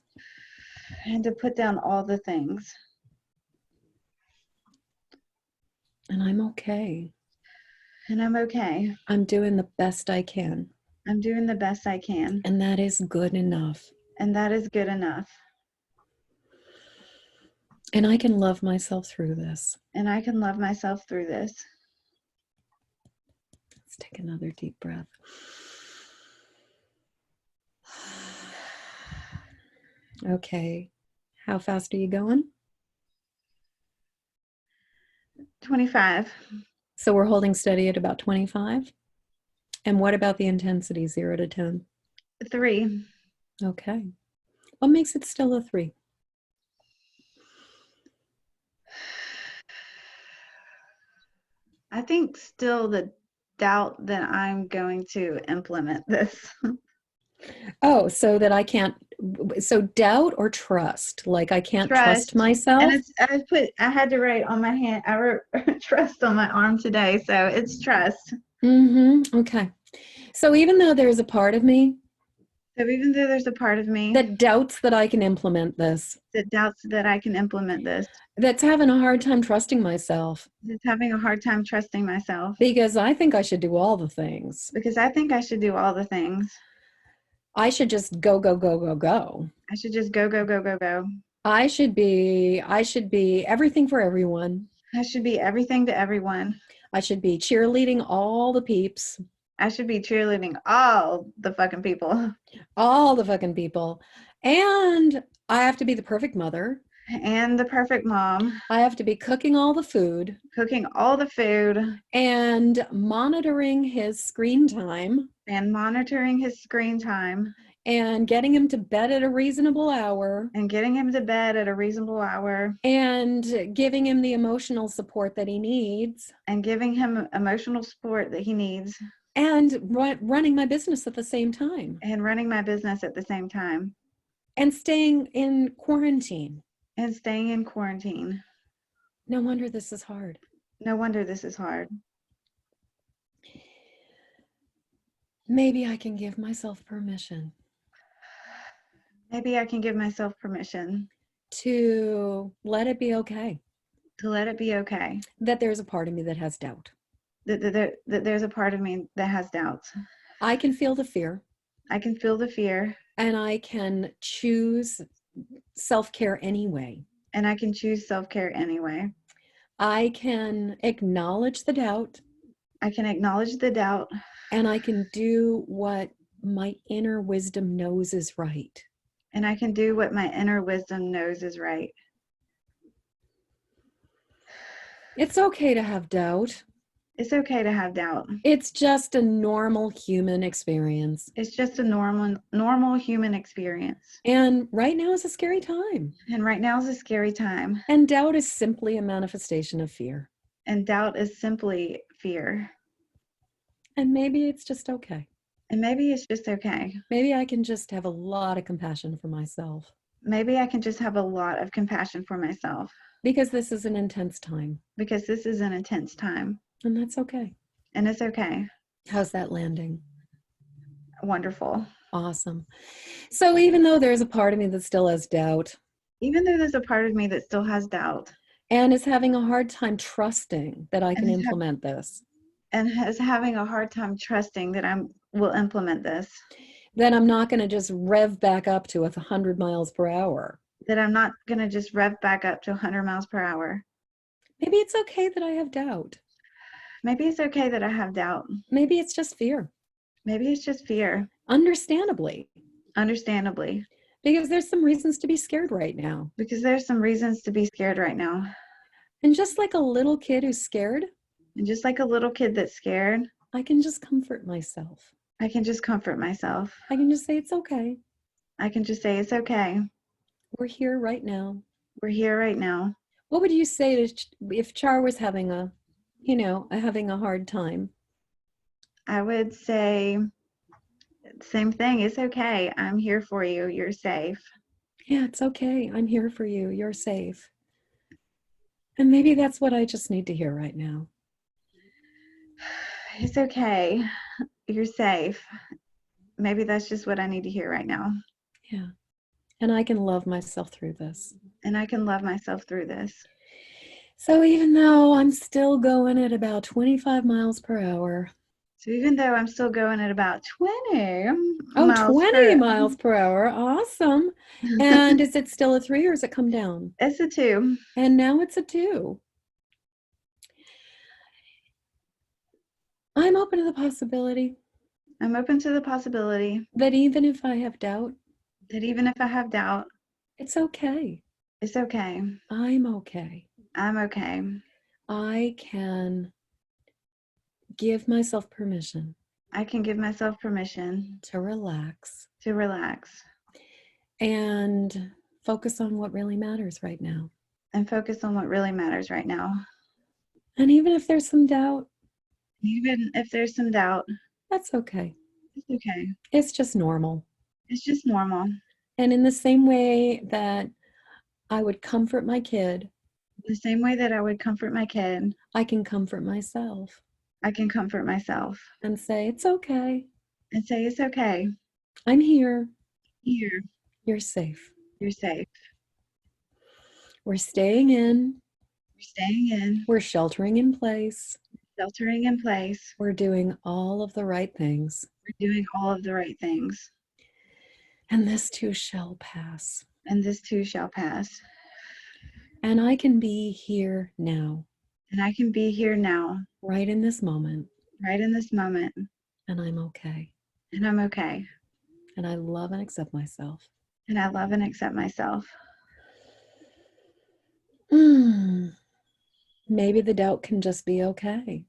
And to put down all the things. And I'm okay. And I'm okay. I'm doing the best I can. I'm doing the best I can. And that is good enough. And that is good enough. And I can love myself through this. And I can love myself through this. Let's take another deep breath. Okay. How fast are you going? 25. So we're holding steady at about 25. And what about the intensity, 0 to 10? 3. Okay. What makes it still a 3? I think still the doubt that I'm going to implement this. Oh, so that I can't, so doubt or trust? Like I can't trust Trust. And myself? I had to write on my hand, I wrote trust on my arm today. So it's trust. Okay. So even though there's a part of me So even though there's a part of me that doubts that I can implement this, that doubts that I can implement this, that's having a hard time trusting myself that's having a hard time trusting myself, because I think I should do all the things. because I think I should do all the things. I should just go, go, go, go, go. I should just go, go, go, go, go. I should be everything for everyone. I should be everything to everyone. I should be cheerleading all the peeps, I should be cheerleading all the fucking people. all the fucking people. And I have to be the perfect mother. And the perfect mom, I have to be cooking all the food cooking all the food and monitoring his screen time and monitoring his screen time and getting him to bed at a reasonable hour and getting him to bed at a reasonable hour and giving him the emotional support that he needs and giving him emotional support that he needs and running my business at the same time and running my business at the same time and staying in quarantine. and staying in quarantine. No wonder this is hard. No wonder this is hard. Maybe I can give myself permission Maybe I can give myself permission to let it be okay to let it be okay. that there's a part of me that has doubt. That there's a part of me that has doubts. I can feel the fear I can feel the fear and I can choose self-care anyway. and I can choose self-care anyway. I can acknowledge the doubt I can acknowledge the doubt and I can do what my inner wisdom knows is right. and I can do what my inner wisdom knows is right. It's okay to have doubt. It's okay to have doubt. It's just a normal human experience. It's just a normal human experience. And right now is a scary time. And right now is a scary time. And doubt is simply a manifestation of fear. And doubt is simply fear. And maybe it's just okay. And maybe it's just okay. Maybe I can just have a lot of compassion for myself. Maybe I can just have a lot of compassion for myself. Because this is an intense time. Because this is an intense time. And that's okay. And it's okay. How's that landing? Wonderful. Awesome. So even though there's a part of me that still has doubt, even though there's a part of me that still has doubt and is having a hard time trusting that I can implement this, and is having a hard time trusting that I will implement this, then I'm not going to just rev back up to 100 miles per hour. that I'm not going to just rev back up to 100 miles per hour. Maybe it's okay that I have doubt. Maybe it's okay that I have doubt. Maybe it's just fear. Maybe it's just fear. Understandably. Understandably. Because there's some reasons to be scared right now. Because there's some reasons to be scared right now. And just like a little kid who's scared, and just like a little kid that's scared, I can just comfort myself. I can just comfort myself. I can just say it's okay. I can just say it's okay. We're here right now. We're here right now. What would you say to if Char was having having a hard time? I would say same thing. It's okay. I'm here for you. You're safe. Yeah, it's okay. I'm here for you. You're safe. And maybe that's what I just need to hear right now. It's okay. You're safe. Maybe that's just what I need to hear right now. Yeah. And I can love myself through this. And I can love myself through this. So even though I'm still going at about 25 miles per hour, So even though I'm still going at about 20 oh, miles 20 per miles per hour. Awesome. And is it still a 3 or has it come down? it's a 2. And now it's a 2. I'm open to the possibility I'm open to the possibility that even if I have doubt, that even if I have doubt, it's okay. it's okay. I'm okay. I'm okay. I can give myself permission I can give myself permission to relax to relax and focus on what really matters right now. and focus on what really matters right now. And even if there's some doubt, Even if there's some doubt, that's okay. it's okay. It's just normal. It's just normal. And in the same way that I would comfort my kid, The same way that I would comfort my kid, I can comfort myself I can comfort myself and say, it's okay. and say, it's okay. I'm here. Here, You're safe. you're safe. We're staying in. We're staying in, We're sheltering in place. sheltering in place. We're doing all of the right things. We're doing all of the right things. And this too shall pass. And this too shall pass. And I can be here now, And I can be here now, right in this moment, right in this moment. and I'm okay. And I'm okay. And I love and accept myself. And I love and accept myself. Maybe the doubt can just be okay.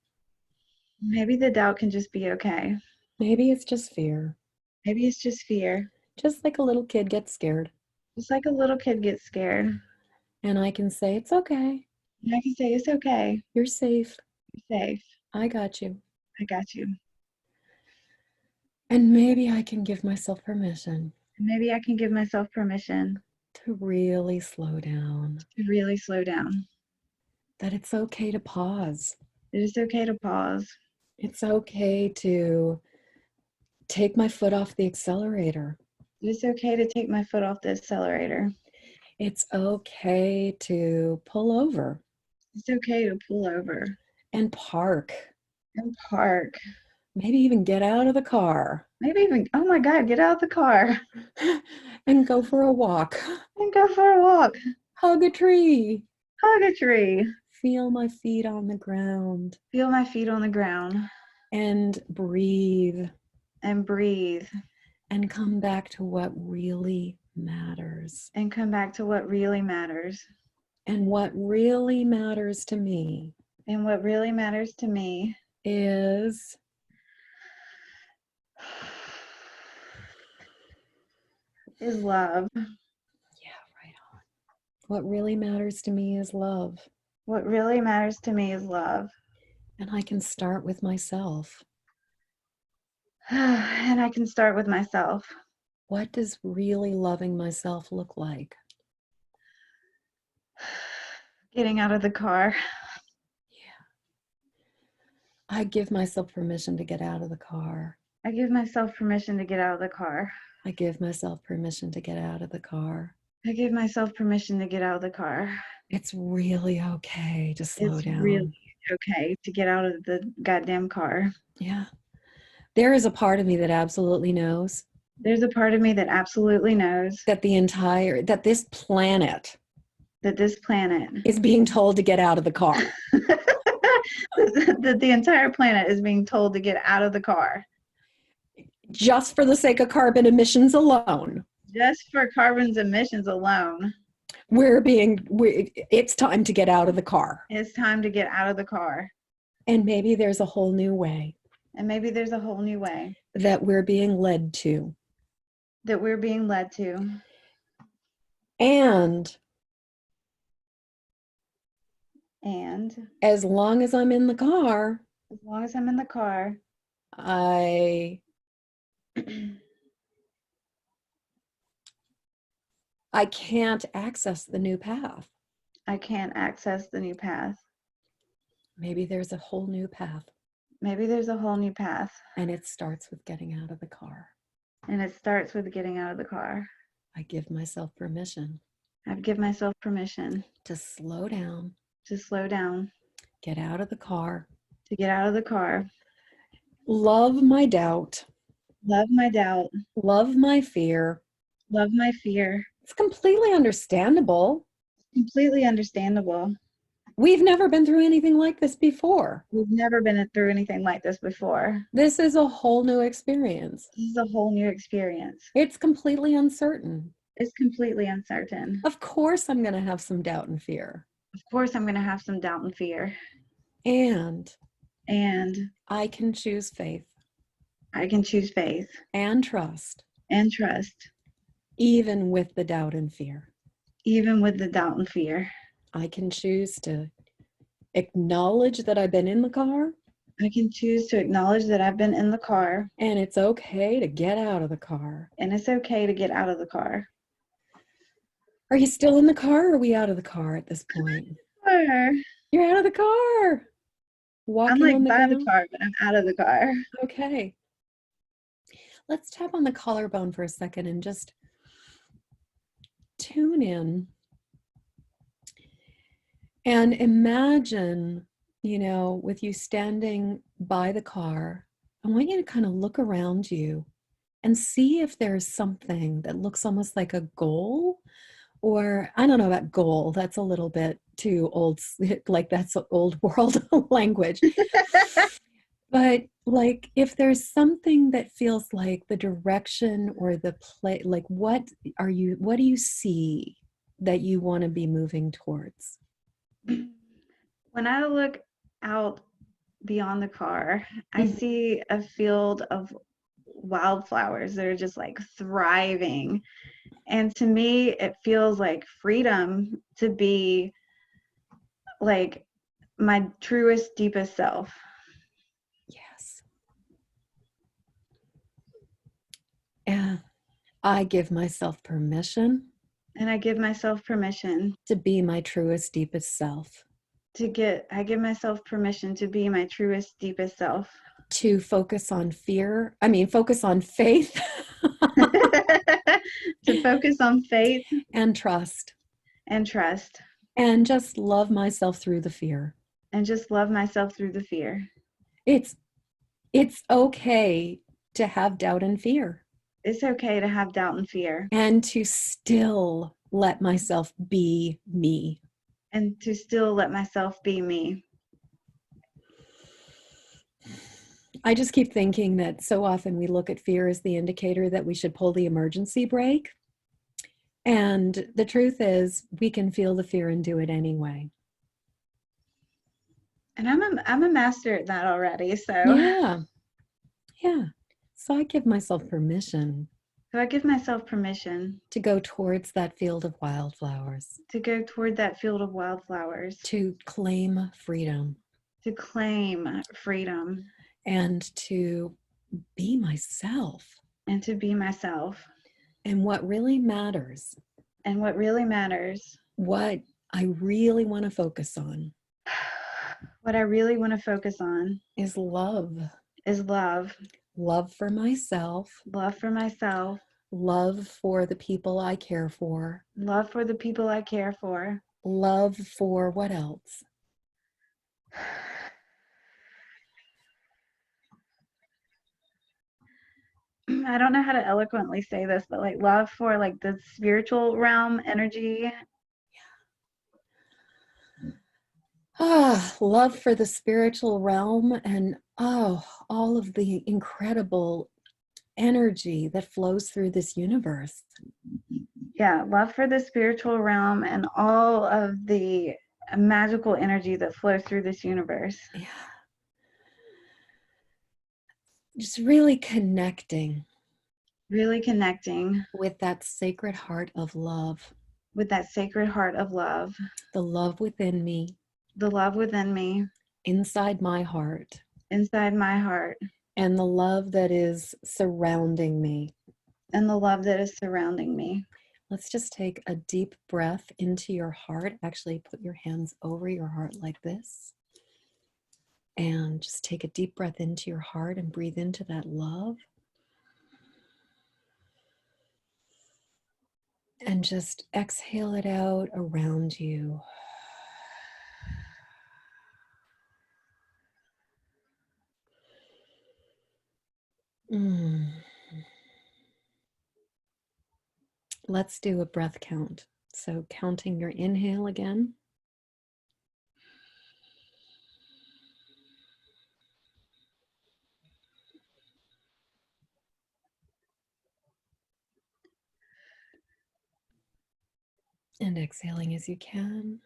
Maybe the doubt can just be okay. Maybe it's just fear. Maybe it's just fear. Just like a little kid gets scared. Just like a little kid gets scared. And I can say, it's okay. And I can say, it's okay. You're safe. You're safe. I got you. I got you. And maybe I can give myself permission And maybe I can give myself permission to really slow down. to really slow down. That it's okay to pause. It is okay to pause. It's okay to take my foot off the accelerator. It's okay to take my foot off the accelerator. It's okay to pull over It's okay to pull over and park. and park. Maybe even get out of the car Maybe even, oh my God, get out of the car and go for a walk. and go for a walk. Hug a tree. Hug a tree. Feel my feet on the ground Feel my feet on the ground and breathe and breathe and come back to what really matters. and come back to what really matters. And what really matters to me And what really matters to me is love. yeah, right on. What really matters to me is love. What really matters to me is love. And I can start with myself. And I can start with myself. What does really loving myself look like? Getting out of the car. Yeah. I give myself permission to get out of the car. I give myself permission to get out of the car. I give myself permission to get out of the car. I give myself permission to get out of the car. It's really okay to slow It's down. really okay to get out of the goddamn car. Yeah. There is a part of me that absolutely knows There's a part of me that absolutely knows that this planet that this planet, is being told to get out of the car. that the entire planet is being told to get out of the car. Just for the sake of carbon emissions alone. Just for carbon's emissions alone. It's time to get out of the car. It's time to get out of the car. And maybe there's a whole new way And maybe there's a whole new way that we're being led to. that we're being led to. And As as long as I'm in the car, long as I'm in the car, I can't access the new path. I can't access the new path. Maybe there's a whole new path. Maybe there's a whole new path. And it starts with getting out of the car. And it starts with getting out of the car. I give myself permission I give myself permission to slow down to slow down, get out of the car, to get out of the car, love my doubt, love my doubt, love my fear. love my fear. It's completely understandable. Completely understandable. We've never been through anything like this before. We've never been through anything like this before. This is a whole new experience. This is a whole new experience. It's completely uncertain. It's completely uncertain. Of course, I'm going to have some doubt and fear. Of course, I'm going to have some doubt and fear. And And I can choose faith I can choose faith and trust, and trust, even with the doubt and fear. even with the doubt and fear. I can choose to acknowledge that I've been in the car. I can choose to acknowledge that I've been in the car. And it's okay to get out of the car. And it's okay to get out of the car. Are you still in the car, or are we out of the car at this point? Sure. You're out of the car. Walking I'm like on the by ground. the car, but I'm out of the car. Okay. Let's tap on the collarbone for a second and just tune in. And imagine, with you standing by the car, I want you to kind of look around you and see if there's something that looks almost like a goal, or I don't know about goal. That's a little bit too old, like that's old world language. But like if there's something that feels like the direction or the play, like what do you see that you want to be moving towards? When I look out beyond the car, I see a field of wildflowers that are just like thriving. And to me, it feels like freedom to be like my truest, deepest self. Yes. And I give myself permission. And I give myself permission to be my truest, deepest self. I give myself permission to be my truest, deepest self. To focus on focus on faith. To focus on faith and trust. And trust. And just love myself through the fear. And just love myself through the fear. It's okay to have doubt and fear. It's okay to have doubt and fear. And to still let myself be me. And to still let myself be me. I just keep thinking that so often we look at fear as the indicator that we should pull the emergency brake. And the truth is, we can feel the fear and do it anyway. And I'm a master at that already. So yeah. So I give myself permission. To go towards that field of wildflowers. To go toward that field of wildflowers. To claim freedom. To claim freedom. And to be myself. And to be myself. And what really matters. And what really matters. What I really want to focus on. What I really want to focus on. Is love. Is love. Love for myself. Love for myself. Love for the people I care for. Love for the people I care for. Love for what else? I don't know how to eloquently say this, but like love for like the spiritual realm energy. Love for the spiritual realm and all of the incredible energy that flows through this universe. Yeah, love for the spiritual realm and all of the magical energy that flows through this universe. Yeah. Just really connecting. Really connecting. With that sacred heart of love. With that sacred heart of love. The love within me. The love within me. Inside my heart. Inside my heart. And the love that is surrounding me. And the love that is surrounding me. Let's just take a deep breath into your heart. Actually, put your hands over your heart like this. And just take a deep breath into your heart and breathe into that love. And just exhale it out around you. Mm. Let's do a breath count. So counting your inhale again. And exhaling as you can.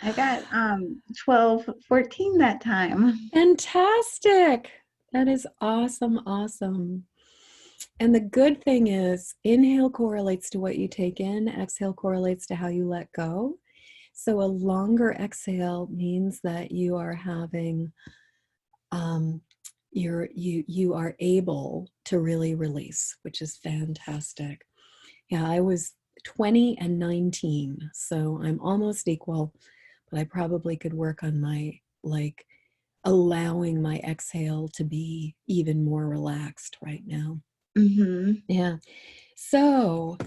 I got 12, 14 that time. Fantastic. That is awesome. Awesome. And the good thing is, inhale correlates to what you take in, exhale correlates to how you let go. So a longer exhale means that you are having, you are able to really release, which is fantastic. Yeah, I was 20 and 19, so I'm almost equal, but I probably could work on my, like, allowing my exhale to be even more relaxed right now. Mm-hmm. Yeah. So,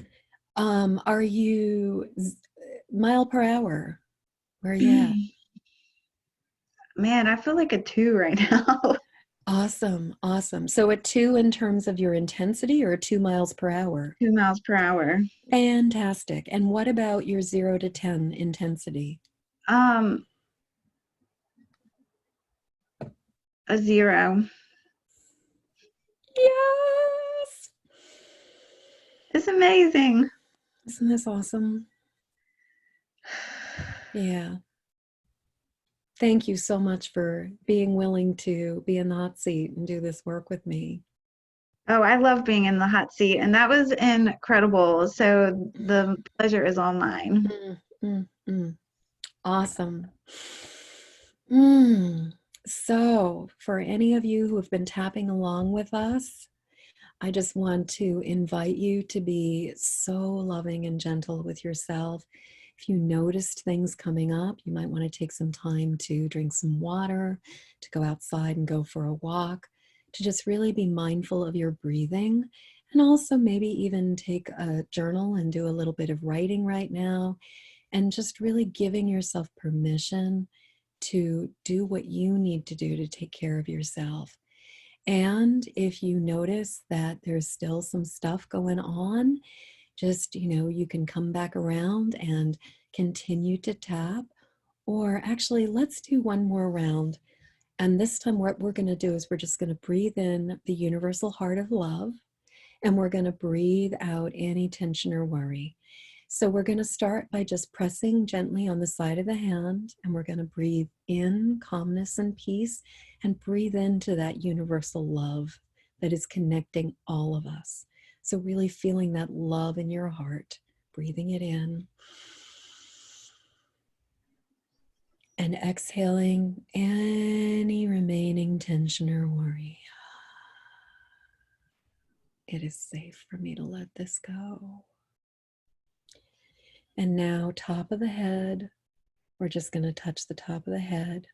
are you mile per hour? Where are you at? Man, I feel like a 2 right now. Awesome. Awesome. So, a 2 in terms of your intensity, or 2 miles per hour? 2 miles per hour. Fantastic. And what about your 0 to 10 intensity? Um, a 0. Yes. It's amazing. Isn't this awesome? Yeah. Thank you so much for being willing to be in the hot seat and do this work with me. Oh, I love being in the hot seat, and that was incredible. So the pleasure is all mine. Mm, mm, mm. Awesome. Mm. So, for any of you who have been tapping along with us, I just want to invite you to be so loving and gentle with yourself. If you noticed things coming up, you might want to take some time to drink some water, to go outside and go for a walk, to just really be mindful of your breathing. And also, maybe even take a journal and do a little bit of writing right now, and just really giving yourself permission to do what you need to do to take care of yourself. And if you notice that there's still some stuff going on, just, you can come back around and continue to tap. Or actually, let's do one more round. And this time, what we're going to do is we're just going to breathe in the universal heart of love, and we're going to breathe out any tension or worry. So we're going to start by just pressing gently on the side of the hand, and we're going to breathe in calmness and peace, and breathe into that universal love that is connecting all of us. So really feeling that love in your heart, breathing it in, and exhaling any remaining tension or worry. It is safe for me to let this go. And now, top of the head, we're just going to touch the top of the head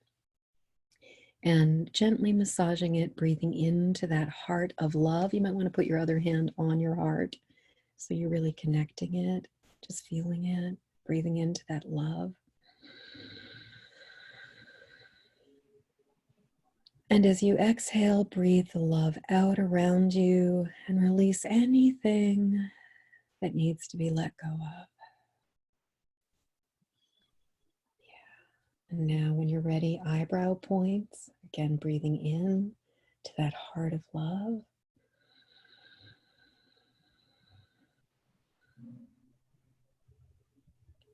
and gently massaging it, breathing into that heart of love. You might want to put your other hand on your heart so you're really connecting it, just feeling it, breathing into that love. And as you exhale, breathe the love out around you and release anything that needs to be let go of. And now, when you're ready, eyebrow points. Again, breathing in to that heart of love.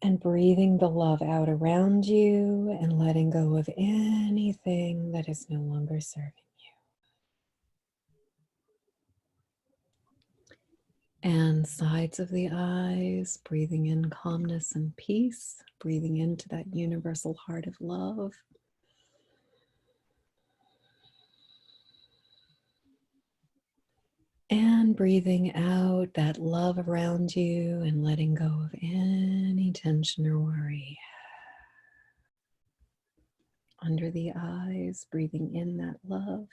And breathing the love out around you and letting go of anything that is no longer serving you. And sides of the eyes, breathing in calmness and peace, breathing into that universal heart of love. And breathing out that love around you and letting go of any tension or worry. Under the eyes, breathing in that love.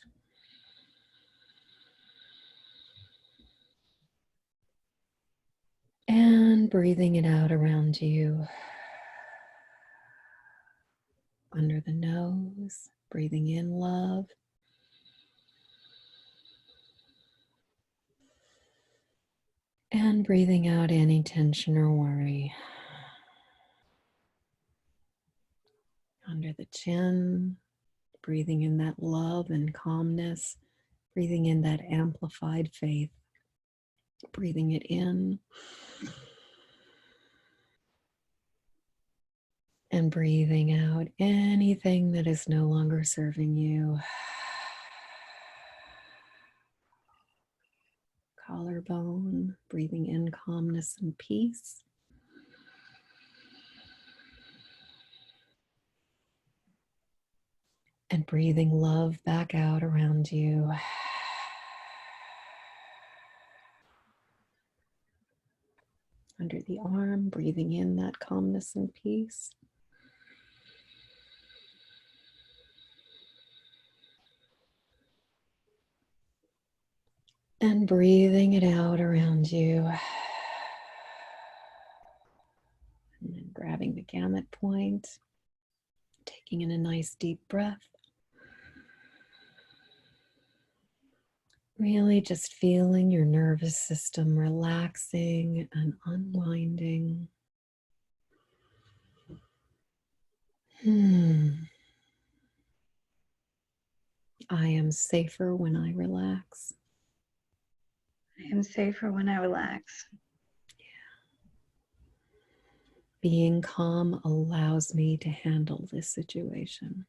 And And breathing it out around you. Under the nose, breathing in love. And breathing out any tension or worry. Under the chin, breathing in that love and calmness, breathing in that amplified faith, breathing it in, and breathing out anything that is no longer serving you. Collarbone, breathing in calmness and peace. And breathing love back out around you. Under the arm, breathing in that calmness and peace. And breathing it out around you. And then grabbing the gamut point, taking in a nice deep breath. Really just feeling your nervous system relaxing and unwinding. I am safer when I relax. I am safer when I relax. Being calm allows me to handle this situation.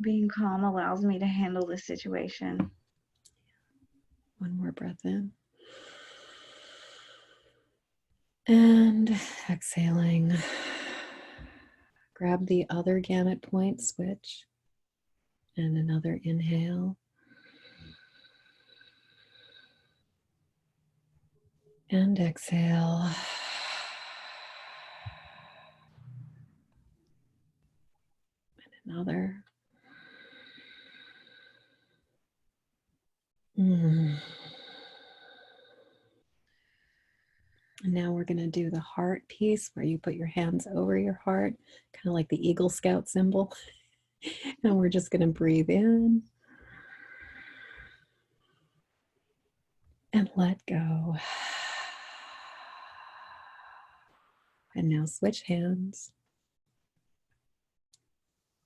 Being calm allows me to handle this situation. One more breath in. And exhaling. Grab the other gamut point, switch. And another inhale. And exhale. And another. And now we're going to do the heart piece where you put your hands over your heart, kind of like the Eagle Scout symbol. And we're just going to breathe in and let go. And now switch hands.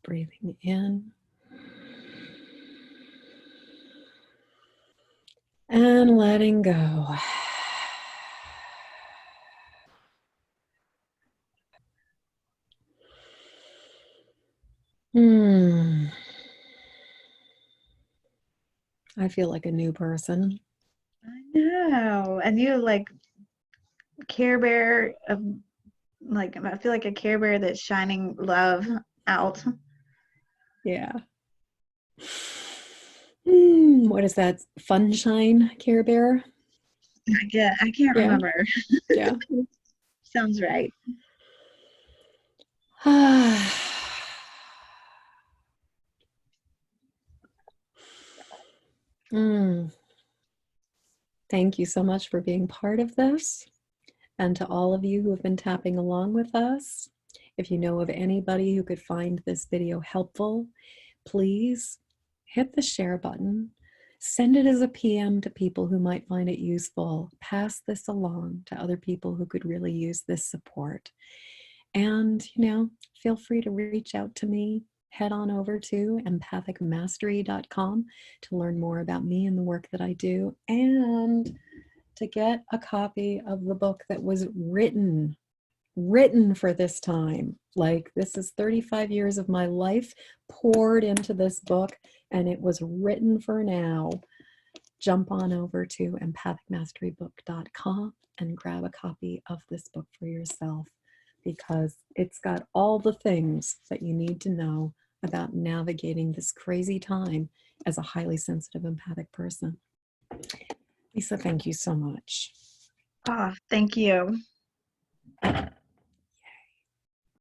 Breathing in. And letting go. I feel like a new person. I know. And you like Care Bear, like I feel like a Care Bear that's shining love out. Yeah. What is that? Funshine Care Bear? Yeah, I can't Yeah. remember. Yeah. Sounds right. Thank you so much for being part of this. And to all of you who have been tapping along with us, if you know of anybody who could find this video helpful, please hit the share button. Send it as a PM to people who might find it useful. Pass this along to other people who could really use this support. And, feel free to reach out to me. Head on over to empathicmastery.com to learn more about me and the work that I do, and to get a copy of the book that was written for this time. Like, this is 35 years of my life poured into this book, and it was written for now. Jump on over to empathicmasterybook.com and grab a copy of this book for yourself, because it's got all the things that you need to know about navigating this crazy time as a highly sensitive empathic person. Lisa, thank you so much. Oh, thank you.